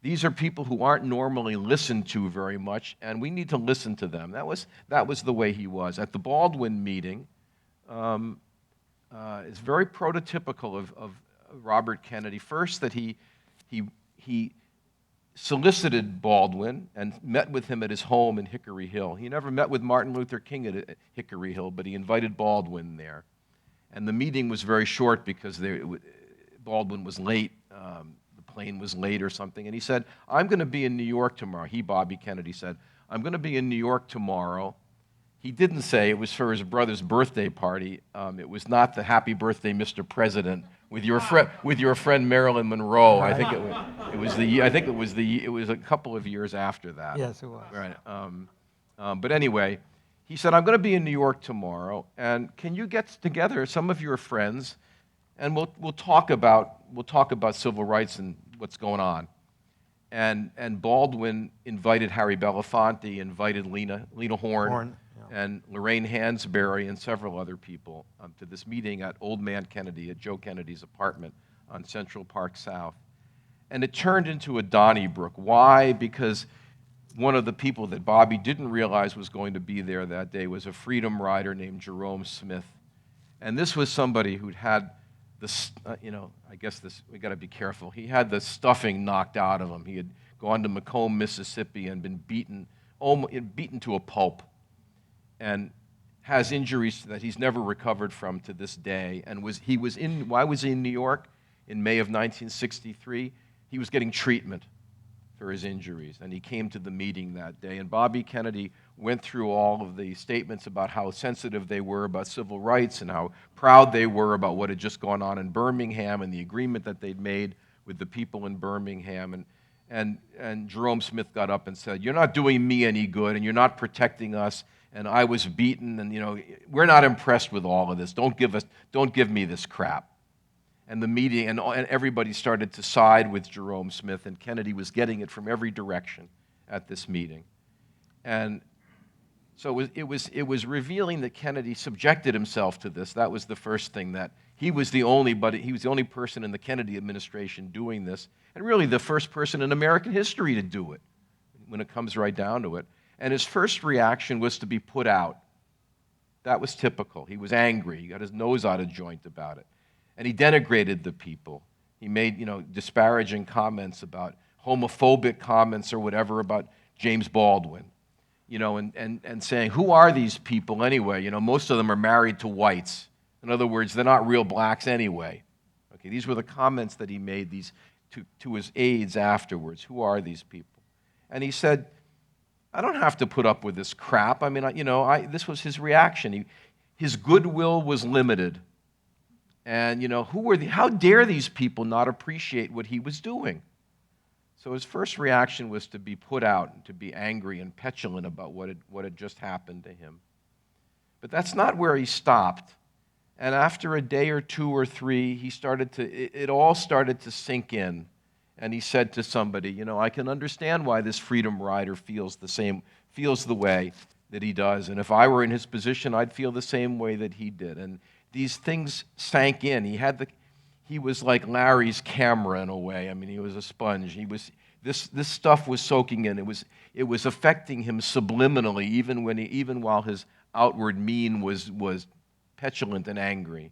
These are people who aren't normally listened to very much, and we need to listen to them. That was the way he was. At the Baldwin meeting, it's very prototypical of Robert Kennedy. First, that he solicited Baldwin and met with him at his home in Hickory Hill. He never met with Martin Luther King at Hickory Hill, but he invited Baldwin there. And the meeting was very short because Baldwin was late. The plane was late or something. And he said, I'm going to be in New York tomorrow. Bobby Kennedy, said, I'm going to be in New York tomorrow. He didn't say it was for his brother's birthday party. It was not the Happy Birthday, Mr. President, with your friend Marilyn Monroe. I think it was a couple of years after that. Yes, it was. Right. But anyway, he said, I'm going to be in New York tomorrow, and can you get together some of your friends, and we'll talk about civil rights and what's going on. And Baldwin invited Harry Belafonte, invited Lena Horne, and Lorraine Hansberry and several other people to this meeting at Old Man Kennedy, at Joe Kennedy's apartment on Central Park South. And it turned into a Donnybrook. Why? Because one of the people that Bobby didn't realize was going to be there that day was a freedom rider named Jerome Smith. And this was somebody who'd had this, I guess we got to be careful. He had the stuffing knocked out of him. He had gone to Macomb, Mississippi, and been beaten to a pulp, and has injuries that he's never recovered from to this day. And why was he in New York in May of 1963? He was getting treatment for his injuries, and he came to the meeting that day. And Bobby Kennedy went through all of the statements about how sensitive they were about civil rights and how proud they were about what had just gone on in Birmingham and the agreement that they'd made with the people in Birmingham. And Jerome Smith got up and said, "You're not doing me any good, and you're not protecting us, and I was beaten, and we're not impressed with all of this. Don't give me this crap." And the meeting, and everybody started to side with Jerome Smith, and Kennedy was getting it from every direction at this meeting. And so it was revealing that Kennedy subjected himself to this. That was the first thing, that he was the only person in the Kennedy administration doing this, and really the first person in American history to do it, when it comes right down to it. And his first reaction was to be put out. That was typical. He was angry. He got his nose out of joint about it. And he denigrated the people. He made, disparaging comments about homophobic comments or whatever about James Baldwin, and saying, "Who are these people anyway? Most of them are married to whites. In other words, they're not real blacks anyway." Okay, these were the comments that he made to his aides afterwards. Who are these people? And he said, "I don't have to put up with this crap." This was his reaction. His goodwill was limited. And, how dare these people not appreciate what he was doing? So his first reaction was to be put out and to be angry and petulant about what had just happened to him. But that's not where he stopped. And after a day or two or three, it all started to sink in. And he said to somebody, "I can understand why this freedom rider feels the way that he does. And if I were in his position, I'd feel the same way that he did." And these things sank in. He was like Larry's camera in a way. He was a sponge. This stuff was soaking in. It was affecting him subliminally, even while his outward mien was petulant and angry.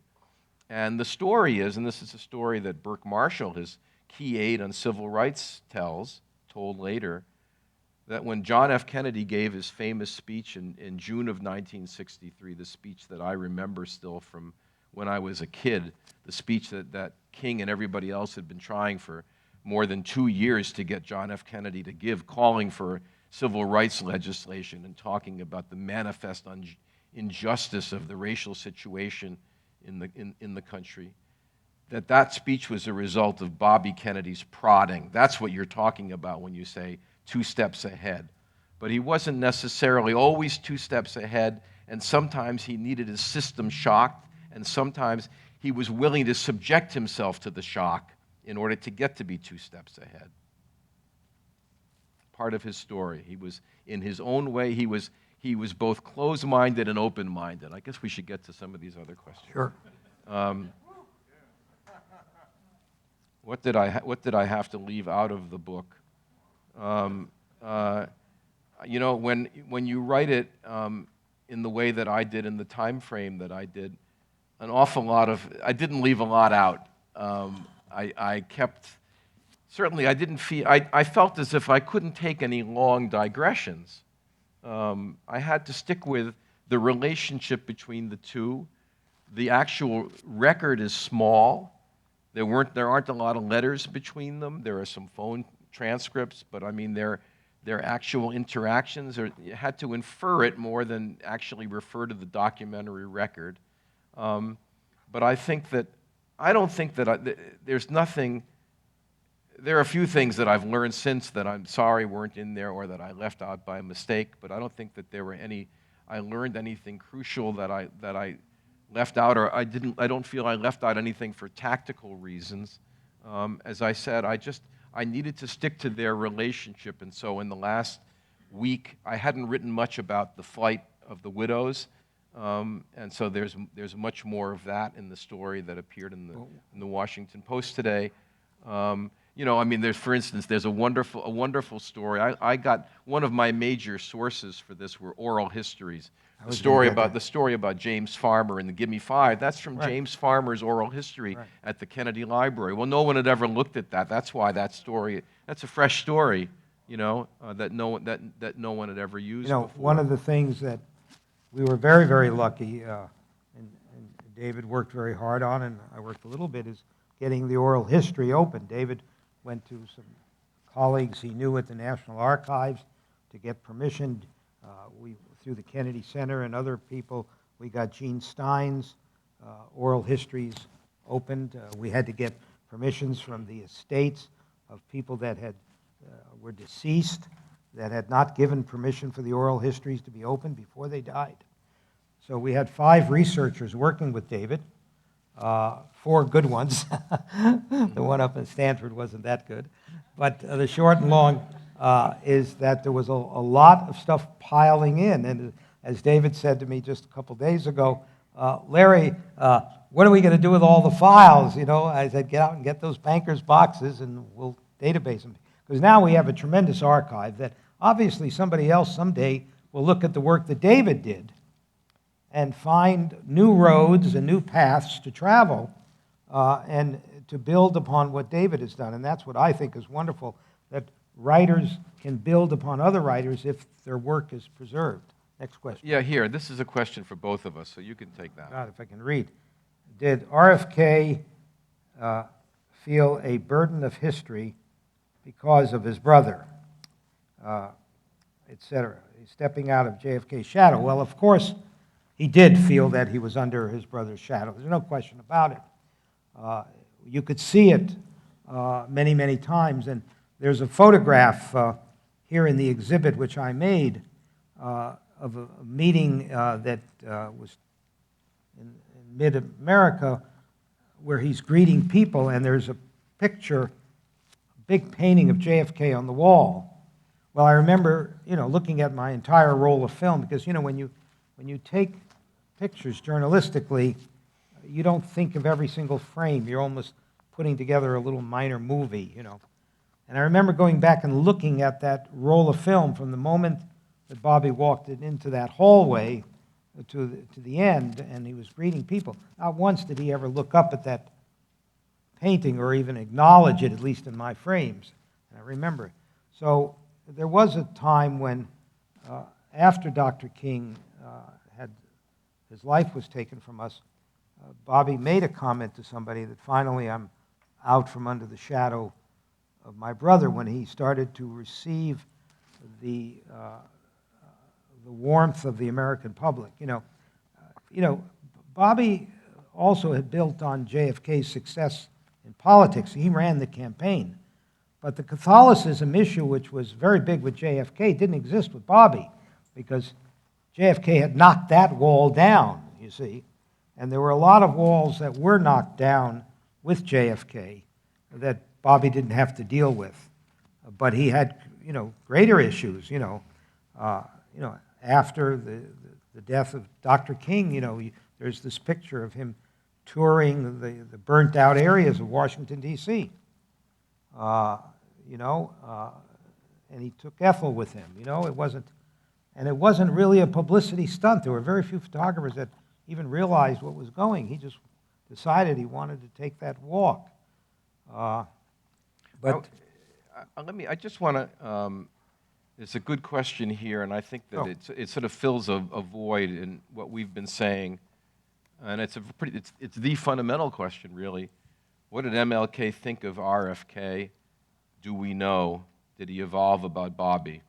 And the story is, and this is a story that Burke Marshall, his key aide on civil rights, told later, that when John F. Kennedy gave his famous speech in June of 1963, the speech that I remember still from when I was a kid, the speech that King and everybody else had been trying for more than 2 years to get John F. Kennedy to give, calling for civil rights legislation and talking about the manifest injustice of the racial situation in the country, that speech was a result of Bobby Kennedy's prodding. That's what you're talking about when you say 2 steps ahead. But he wasn't necessarily always 2 steps ahead, and sometimes he needed his system shocked, and sometimes he was willing to subject himself to the shock in order to get to be 2 steps ahead. Part of his story. He was, in his own way, he was both closed-minded and open-minded. I guess we should get to some of these other questions. Sure. What did I have to leave out of the book? When you write it in the way that I did, in the time frame that I did, I didn't leave a lot out. I felt as if I couldn't take any long digressions. I had to stick with the relationship between the two. The actual record is small. There aren't a lot of letters between them. There are some phone transcripts, but their actual interactions, you had to infer it more than actually refer to the documentary record. But I don't think that there's nothing. There are a few things that I've learned since that I'm sorry weren't in there or that I left out by mistake, but I don't think that I learned anything crucial that I left out, or I don't feel I left out anything for tactical reasons. As I said, I needed to stick to their relationship, and so in the last week, I hadn't written much about the flight of the widows, and so there's much more of that in the story that appeared in the Washington Post today. You know, I mean, there's, for instance, there's a wonderful story. I got one of my major sources for this were oral histories. The story about James Farmer and the Gimme Five. That's from Right. James Farmer's oral history Right. at the Kennedy Library. Well, no one had ever looked at that. That's why that story. That's a fresh story, you know, that no one had ever used. You know, before. one of the things that we were very, very lucky, and David worked very hard on, and I worked a little bit, is getting the oral history open. David went to some colleagues he knew at the National Archives to get permission. We, through the Kennedy Center and other people, we got Gene Stein's oral histories opened. We had to get permissions from the estates of people that were deceased, that had not given permission for the oral histories to be opened before they died. So we had 5 researchers working with David, 4 good ones. The one up in Stanford wasn't that good. But the short and long is that there was a lot of stuff piling in. And as David said to me just a couple days ago, Larry, what are we going to do with all the files? You know, I said, get out and get those bankers' boxes and we'll database them. Because now we have a tremendous archive that obviously somebody else someday will look at the work that David did and find new roads and new paths to travel and to build upon what David has done. And that's what I think is wonderful, that writers can build upon other writers if their work is preserved. Next question. Yeah, here. This is a question for both of us, so you can take that. God, if I can read. Did RFK feel a burden of history because of his brother, etc.? He's stepping out of JFK's shadow. Well, of course, he did feel that he was under his brother's shadow. There's no question about it. You could see it many, many times. And there's a photograph here in the exhibit which I made of a meeting that was in mid-America where he's greeting people, and there's a picture, a big painting of JFK on the wall. Well, I remember, you know, looking at my entire roll of film, because, you know, when you take pictures journalistically, you don't think of every single frame. You're almost putting together a little minor movie, you know. And I remember going back and looking at that roll of film from the moment that Bobby walked into that hallway to the end, and he was greeting people. Not once did he ever look up at that painting or even acknowledge it, at least in my frames. And I remember it. So there was a time when, after Dr. King his life was taken from us, Bobby made a comment to somebody that finally I'm out from under the shadow of my brother, when he started to receive the warmth of the American public. You know, Bobby also had built on JFK's success in politics. He ran the campaign. But the Catholicism issue, which was very big with JFK, didn't exist with Bobby, because JFK had knocked that wall down, you see. And there were a lot of walls that were knocked down with JFK that Bobby didn't have to deal with. But he had, you know, greater issues, after the death of Dr. King, you know, there's this picture of him touring the burnt-out areas of Washington, D.C., and he took Ethel with him. You know, it wasn't really a publicity stunt. There were very few photographers that even realized what was going. He just decided he wanted to take that walk. I just want to. It's a good question here, and I think that it sort of fills a void in what we've been saying, and it's the fundamental question, really. What did MLK think of RFK? Do we know? Did he evolve about Bobby?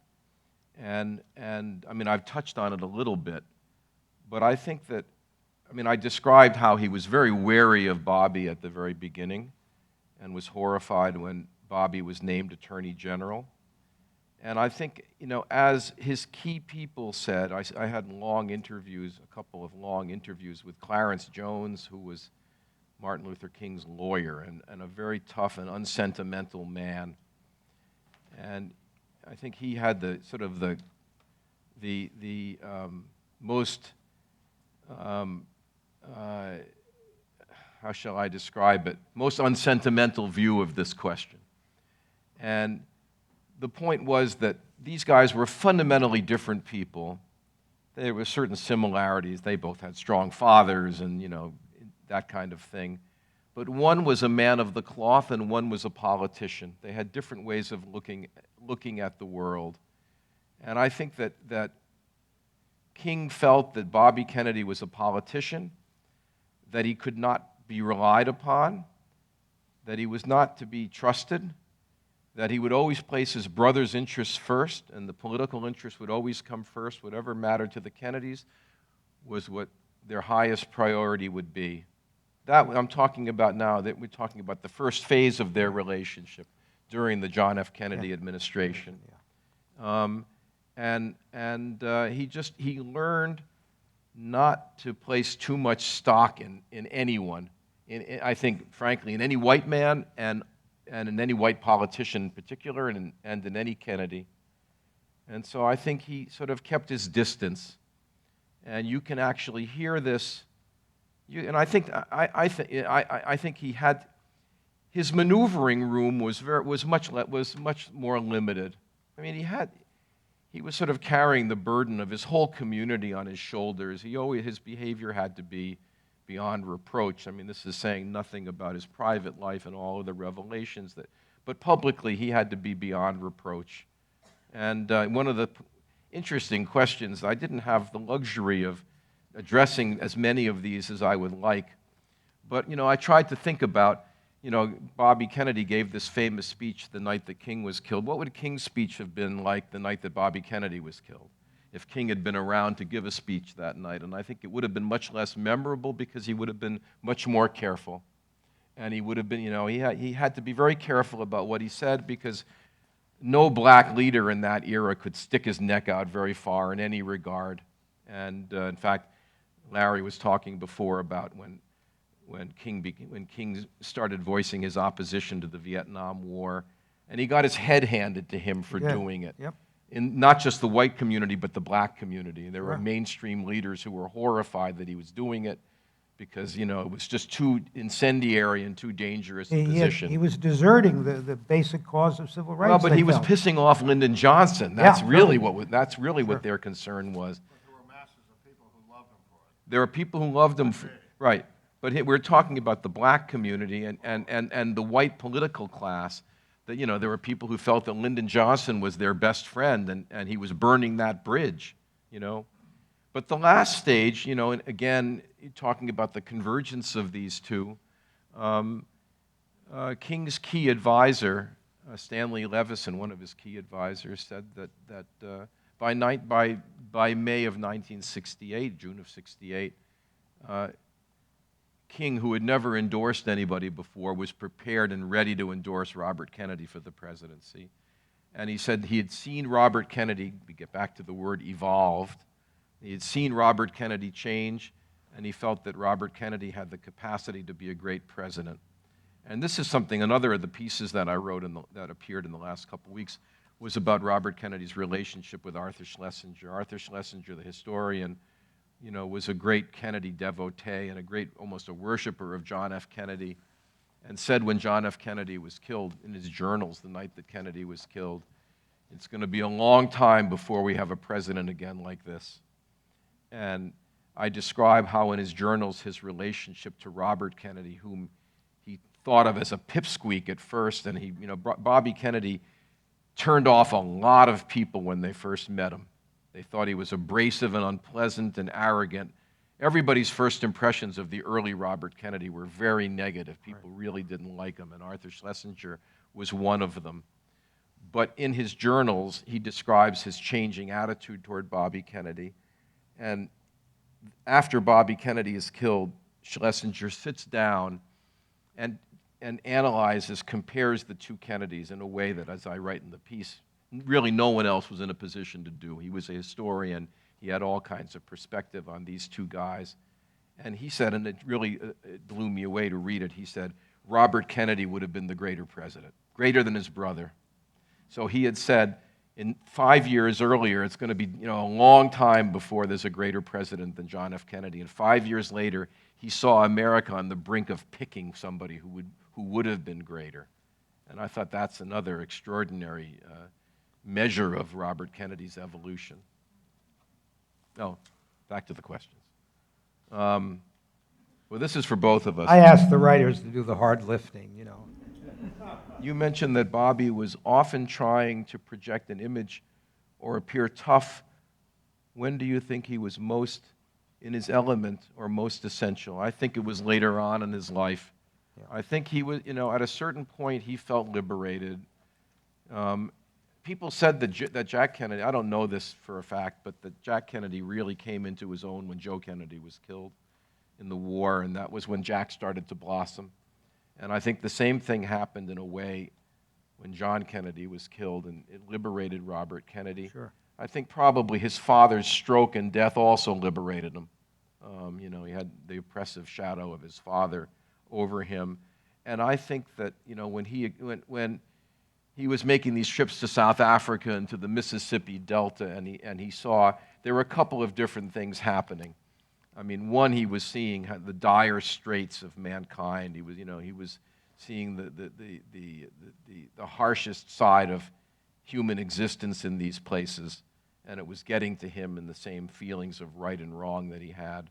And I mean, I've touched on it a little bit, but I think that, I mean, I described how he was very wary of Bobby at the very beginning and was horrified when Bobby was named Attorney General. And I think, you know, as his key people said, I had a couple of long interviews with Clarence Jones, who was Martin Luther King's lawyer and a very tough and unsentimental man. And I think he had the sort of the most, how shall I describe it, most unsentimental view of this question. And the point was that these guys were fundamentally different people. There were certain similarities. They both had strong fathers and, that kind of thing. But one was a man of the cloth and one was a politician. They had different ways of looking at the world. And I think that King felt that Bobby Kennedy was a politician, that he could not be relied upon, that he was not to be trusted, that he would always place his brother's interests first, and the political interest would always come first. Whatever mattered to the Kennedys was what their highest priority would be. That I'm talking about now, that we're talking about the first phase of their relationship during the John F. Kennedy administration. He learned not to place too much stock in anyone. I think, frankly, in any white man and in any white politician in particular, and in any Kennedy. And so I think he sort of kept his distance. And you can actually hear this. I think he had his maneuvering room was much more limited. I mean, he was sort of carrying the burden of his whole community on his shoulders. His behavior had to be beyond reproach. I mean, this is saying nothing about his private life and all of the revelations but publicly he had to be beyond reproach. And one of the interesting questions, I didn't have the luxury of addressing as many of these as I would like, but I tried to think about, Bobby Kennedy gave this famous speech the night that King was killed. What would King's speech have been like the night that Bobby Kennedy was killed, if King had been around to give a speech that night? And I think it would have been much less memorable because he would have been much more careful. And he would have been, he had to be very careful about what he said because no black leader in that era could stick his neck out very far in any regard. And in fact, Larry was talking before about when King started voicing his opposition to the Vietnam War, and he got his head handed to him for doing it. Yep. In not just the white community, but the black community. There were mainstream leaders who were horrified that he was doing it because, it was just too incendiary and too dangerous a position. He was deserting the basic cause of civil rights. Well, but he was pissing off Lyndon Johnson. That's really what their concern was. But there were masses of people who loved him for it. There are people who loved him, right. But we're talking about the black community and the white political class. That, there were people who felt that Lyndon Johnson was their best friend and he was burning that bridge, But the last stage, and again, talking about the convergence of these two, King's key advisor, Stanley Levison, one of his key advisors, said that by May of 1968, June of 68, King, who had never endorsed anybody before, was prepared and ready to endorse Robert Kennedy for the presidency. And he said he had seen Robert Kennedy, we get back to the word evolved, he had seen Robert Kennedy change, and he felt that Robert Kennedy had the capacity to be a great president. And this is something, another of the pieces that I wrote that appeared in the last couple of weeks, was about Robert Kennedy's relationship with Arthur Schlessinger. Arthur Schlessinger, the historian, was a great Kennedy devotee and almost a worshiper of John F. Kennedy, and said when John F. Kennedy was killed in his journals the night that Kennedy was killed, it's going to be a long time before we have a president again like this. And I describe how in his journals his relationship to Robert Kennedy, whom he thought of as a pipsqueak at first, and Bobby Kennedy turned off a lot of people when they first met him. They thought he was abrasive and unpleasant and arrogant. Everybody's first impressions of the early Robert Kennedy were very negative. People really didn't like him, and Arthur Schlessinger was one of them. But in his journals, he describes his changing attitude toward Bobby Kennedy. And after Bobby Kennedy is killed, Schlessinger sits down and analyzes, compares the two Kennedys in a way that, as I write in the piece, really no one else was in a position to do. He was a historian. He had all kinds of perspective on these two guys. And he said, and it really blew me away to read it, he said, Robert Kennedy would have been the greater president, greater than his brother. So he had said, in 5 years earlier, it's going to be a long time before there's a greater president than John F. Kennedy. And 5 years later, he saw America on the brink of picking somebody who would have been greater. And I thought that's another extraordinary measure of Robert Kennedy's evolution. Oh, back to the questions. Well, this is for both of us. I asked the writers to do the hard lifting, you know. You mentioned that Bobby was often trying to project an image or appear tough. When do you think he was most in his element or most essential? I think it was later on in his life. Yeah. I think he was, at a certain point he felt liberated. People said that Jack Kennedy, I don't know this for a fact, but that Jack Kennedy really came into his own when Joe Kennedy was killed in the war, and that was when Jack started to blossom. And I think the same thing happened in a way when John Kennedy was killed, and it liberated Robert Kennedy. Sure. I think probably his father's stroke and death also liberated him. He had the oppressive shadow of his father over him. And I think that, when he was making these trips to South Africa and to the Mississippi Delta, and he saw there were a couple of different things happening. I mean, one, he was seeing the dire straits of mankind. He was seeing the harshest side of human existence in these places, and it was getting to him in the same feelings of right and wrong that he had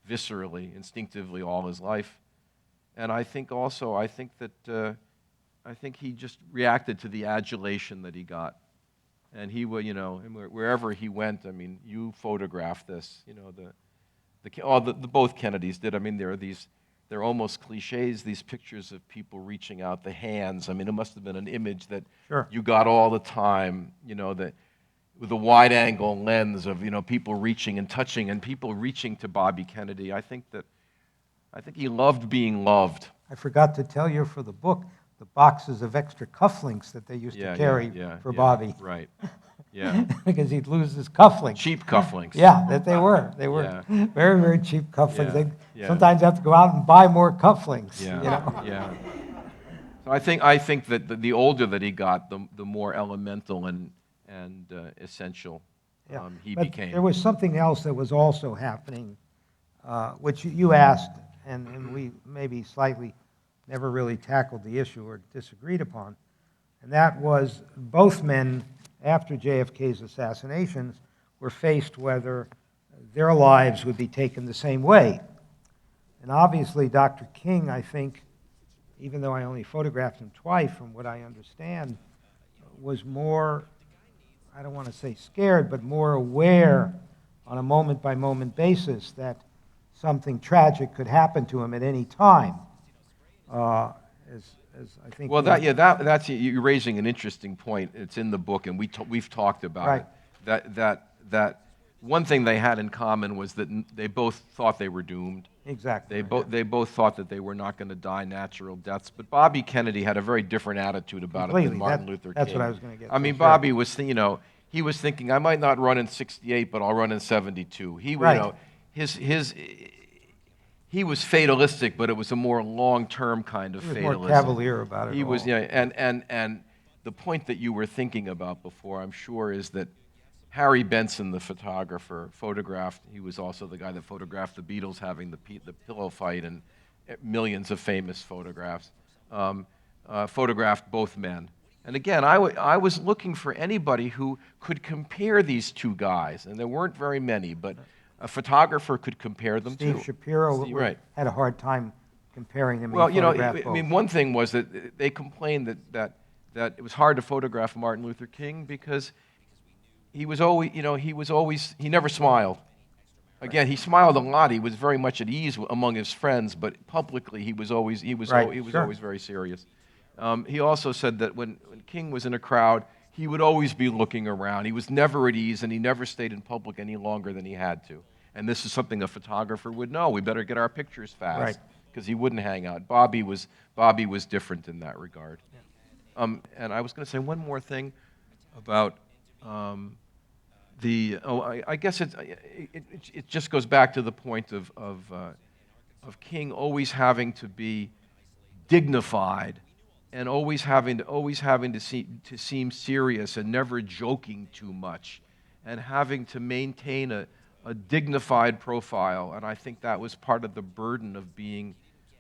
viscerally, instinctively all his life. And I think that he just reacted to the adulation that he got. And he would, wherever he went, I mean, you photographed this, both Kennedys did. I mean, they're almost cliches, these pictures of people reaching out the hands. I mean, it must have been an image that Sure. you got all the time, with a wide-angle lens of, people reaching and touching and people reaching to Bobby Kennedy. I think he loved being loved. I forgot to tell you for the book, the boxes of extra cufflinks that they used to carry for Bobby. Right. Yeah. Because he'd lose his cufflinks. Cheap cufflinks. Yeah, that they were. They were Yeah. very, very cheap cufflinks. Yeah, They yeah. sometimes have to go out and buy more cufflinks. Yeah. Yeah. So I think that the older that he got, the more elemental and essential he But became. there was something else that was also happening, which you asked, and we maybe slightly never really tackled the issue or disagreed upon, and that was both men, after JFK's assassinations, were faced whether their lives would be taken the same way. And obviously, Dr. King, I think, even though I only photographed him twice, from what I understand, was more, I don't want to say scared, but more aware on a moment-by-moment basis that something tragic could happen to him at any time. As I think. Well, that's you're raising an interesting point. It's in the book, and we've talked about it. That one thing they had in common was that they both thought they were doomed. Exactly. They both thought that they were not going to die natural deaths. But Bobby Kennedy had a very different attitude about it than Martin Luther King. That's what I was going to get to. I mean, Bobby was, he was thinking, I might not run in '68, but I'll run in '72. He was fatalistic, but it was a more long-term kind of fatalism. He was more cavalier about it. He was, and the point that you were thinking about before, I'm sure, is that Harry Benson, the photographer, photographed. He was also the guy that photographed the Beatles having the pillow fight and millions of famous photographs. Photographed both men. And again, I was looking for anybody who could compare these two guys, and there weren't very many, but a photographer could compare them too. Steve Shapiro had a hard time comparing them. Well, I mean, one thing was that they complained that it was hard to photograph Martin Luther King because he was always, he never smiled. Again, he smiled a lot. He was very much at ease among his friends, but publicly he was always always very serious. He also said that when King was in a crowd, he would always be looking around. He was never at ease, and he never stayed in public any longer than he had to. And this is something a photographer would know. We better get our pictures fast, because he wouldn't hang out. Bobby was different in that regard. Yeah. And I was going to say one more thing about I guess it just goes back to the point of King always having to be dignified and always having to seem serious and never joking too much, and having to maintain a dignified profile. And I think that was part of the burden of being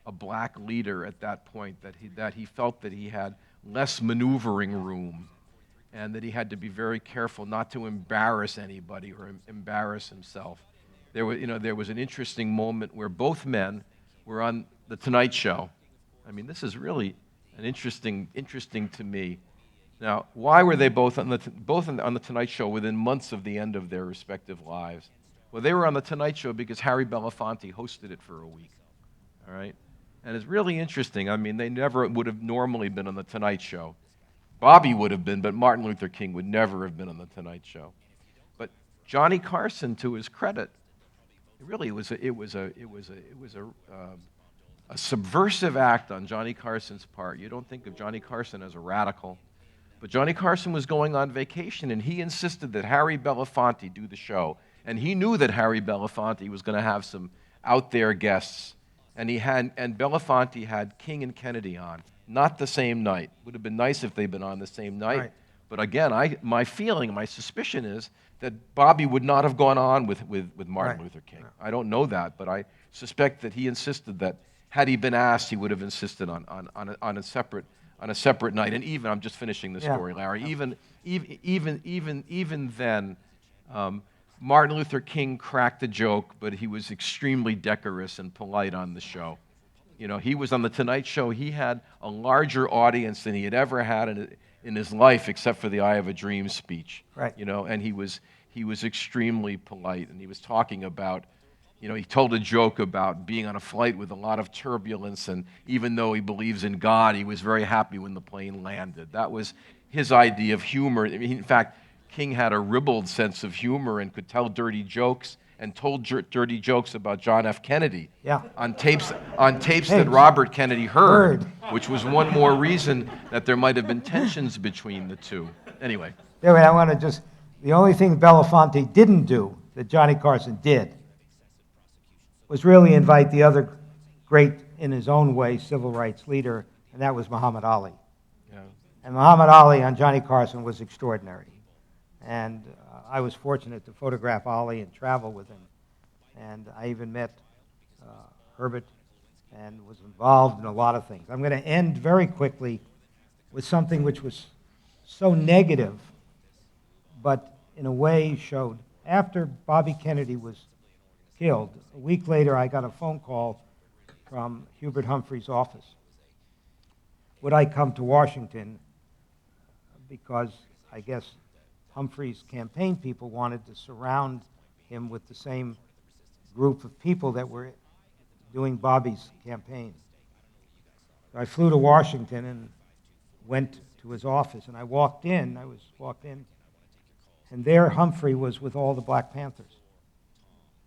a black leader at that point, that he felt that he had less maneuvering room, and that he had to be very careful not to embarrass anybody or embarrass himself. There was an interesting moment where both men were on The Tonight Show. I mean, this is really an interesting to me. Now, why were they both on the Tonight Show within months of the end of their respective lives? Well, they were on The Tonight Show because Harry Belafonte hosted it for a week, all right? And it's really interesting. I mean, they never would have normally been on The Tonight Show. Bobby would have been, but Martin Luther King would never have been on The Tonight Show. But Johnny Carson, to his credit, it was a subversive act on Johnny Carson's part. You don't think of Johnny Carson as a radical. But Johnny Carson was going on vacation, and he insisted that Harry Belafonte do the show. And he knew that Harry Belafonte was going to have some out there guests. And Belafonte had King and Kennedy on, not the same night. Would have been nice if they'd been on the same night. Right. But again, my suspicion is that Bobby would not have gone on with Martin Luther King. I don't know that, but I suspect that he insisted that had he been asked, he would have insisted on a separate night. And even, I'm just finishing the story, Larry. Even then, Martin Luther King cracked a joke, but he was extremely decorous and polite on the show. You know, he was on The Tonight Show. He had a larger audience than he had ever had in his life, except for the I Have a Dream speech. Right. You know, and he was extremely polite, and he was talking about, you know, he told a joke about being on a flight with a lot of turbulence, and even though he believes in God, he was very happy when the plane landed. That was his idea of humor. I mean, in fact, King had a ribald sense of humor and could tell dirty jokes, and told dirty jokes about John F. Kennedy on tapes that Robert Kennedy heard, which was one more reason that there might have been tensions between the two. Anyway. David, I want to just, the only thing Belafonte didn't do that Johnny Carson did was really invite the other great, in his own way, civil rights leader, and that was Muhammad Ali. Yeah. And Muhammad Ali on Johnny Carson was extraordinary. And I was fortunate to photograph Ali and travel with him. And I even met Herbert and was involved in a lot of things. I'm going to end very quickly with something which was so negative, but in a way showed, after Bobby Kennedy was killed, a week later I got a phone call from Hubert Humphrey's office. Would I come to Washington? Because I guess Humphrey's campaign people wanted to surround him with the same group of people that were doing Bobby's campaign. So I flew to Washington and went to his office, and I walked in, and there Humphrey was with all the Black Panthers.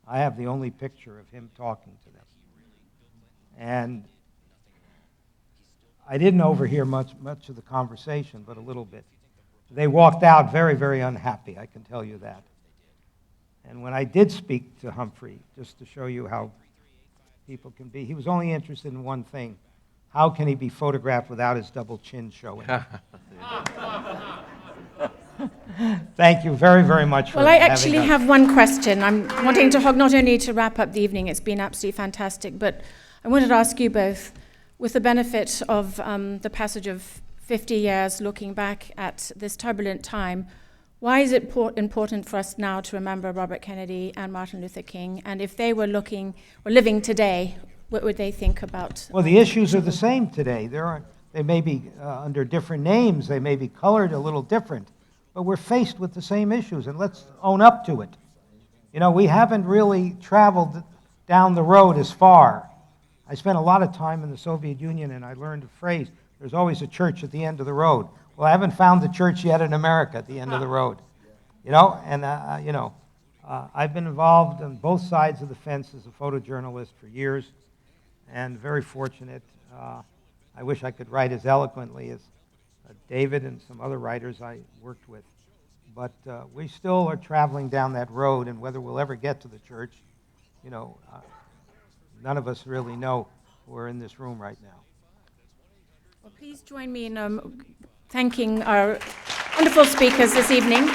I have the only picture of him talking to them. And I didn't overhear much of the conversation, but a little bit. They walked out very, very unhappy, I can tell you that. And when I did speak to Humphrey, just to show you how people can be, he was only interested in one thing. How can he be photographed without his double chin showing? Thank you very, very much for having us. Well, I actually have one question. I'm wanting to not only to wrap up the evening, it's been absolutely fantastic, but I wanted to ask you both, with the benefit of the passage of 50 years looking back at this turbulent time, why is it important for us now to remember Robert Kennedy and Martin Luther King? And if they were living today, what would they think about? Well, the issues are the same today. They may be under different names, they may be colored a little different, but we're faced with the same issues, and let's own up to it. You know, we haven't really traveled down the road as far. I spent a lot of time in the Soviet Union, and I learned a phrase, there's always a church at the end of the road. Well, I haven't found the church yet in America at the end of the road. You know, and, I've been involved on both sides of the fence as a photojournalist for years, and very fortunate. I wish I could write as eloquently as David and some other writers I worked with. But we still are traveling down that road, and whether we'll ever get to the church, none of us really know who are in this room right now. Well, please join me in thanking our wonderful speakers this evening.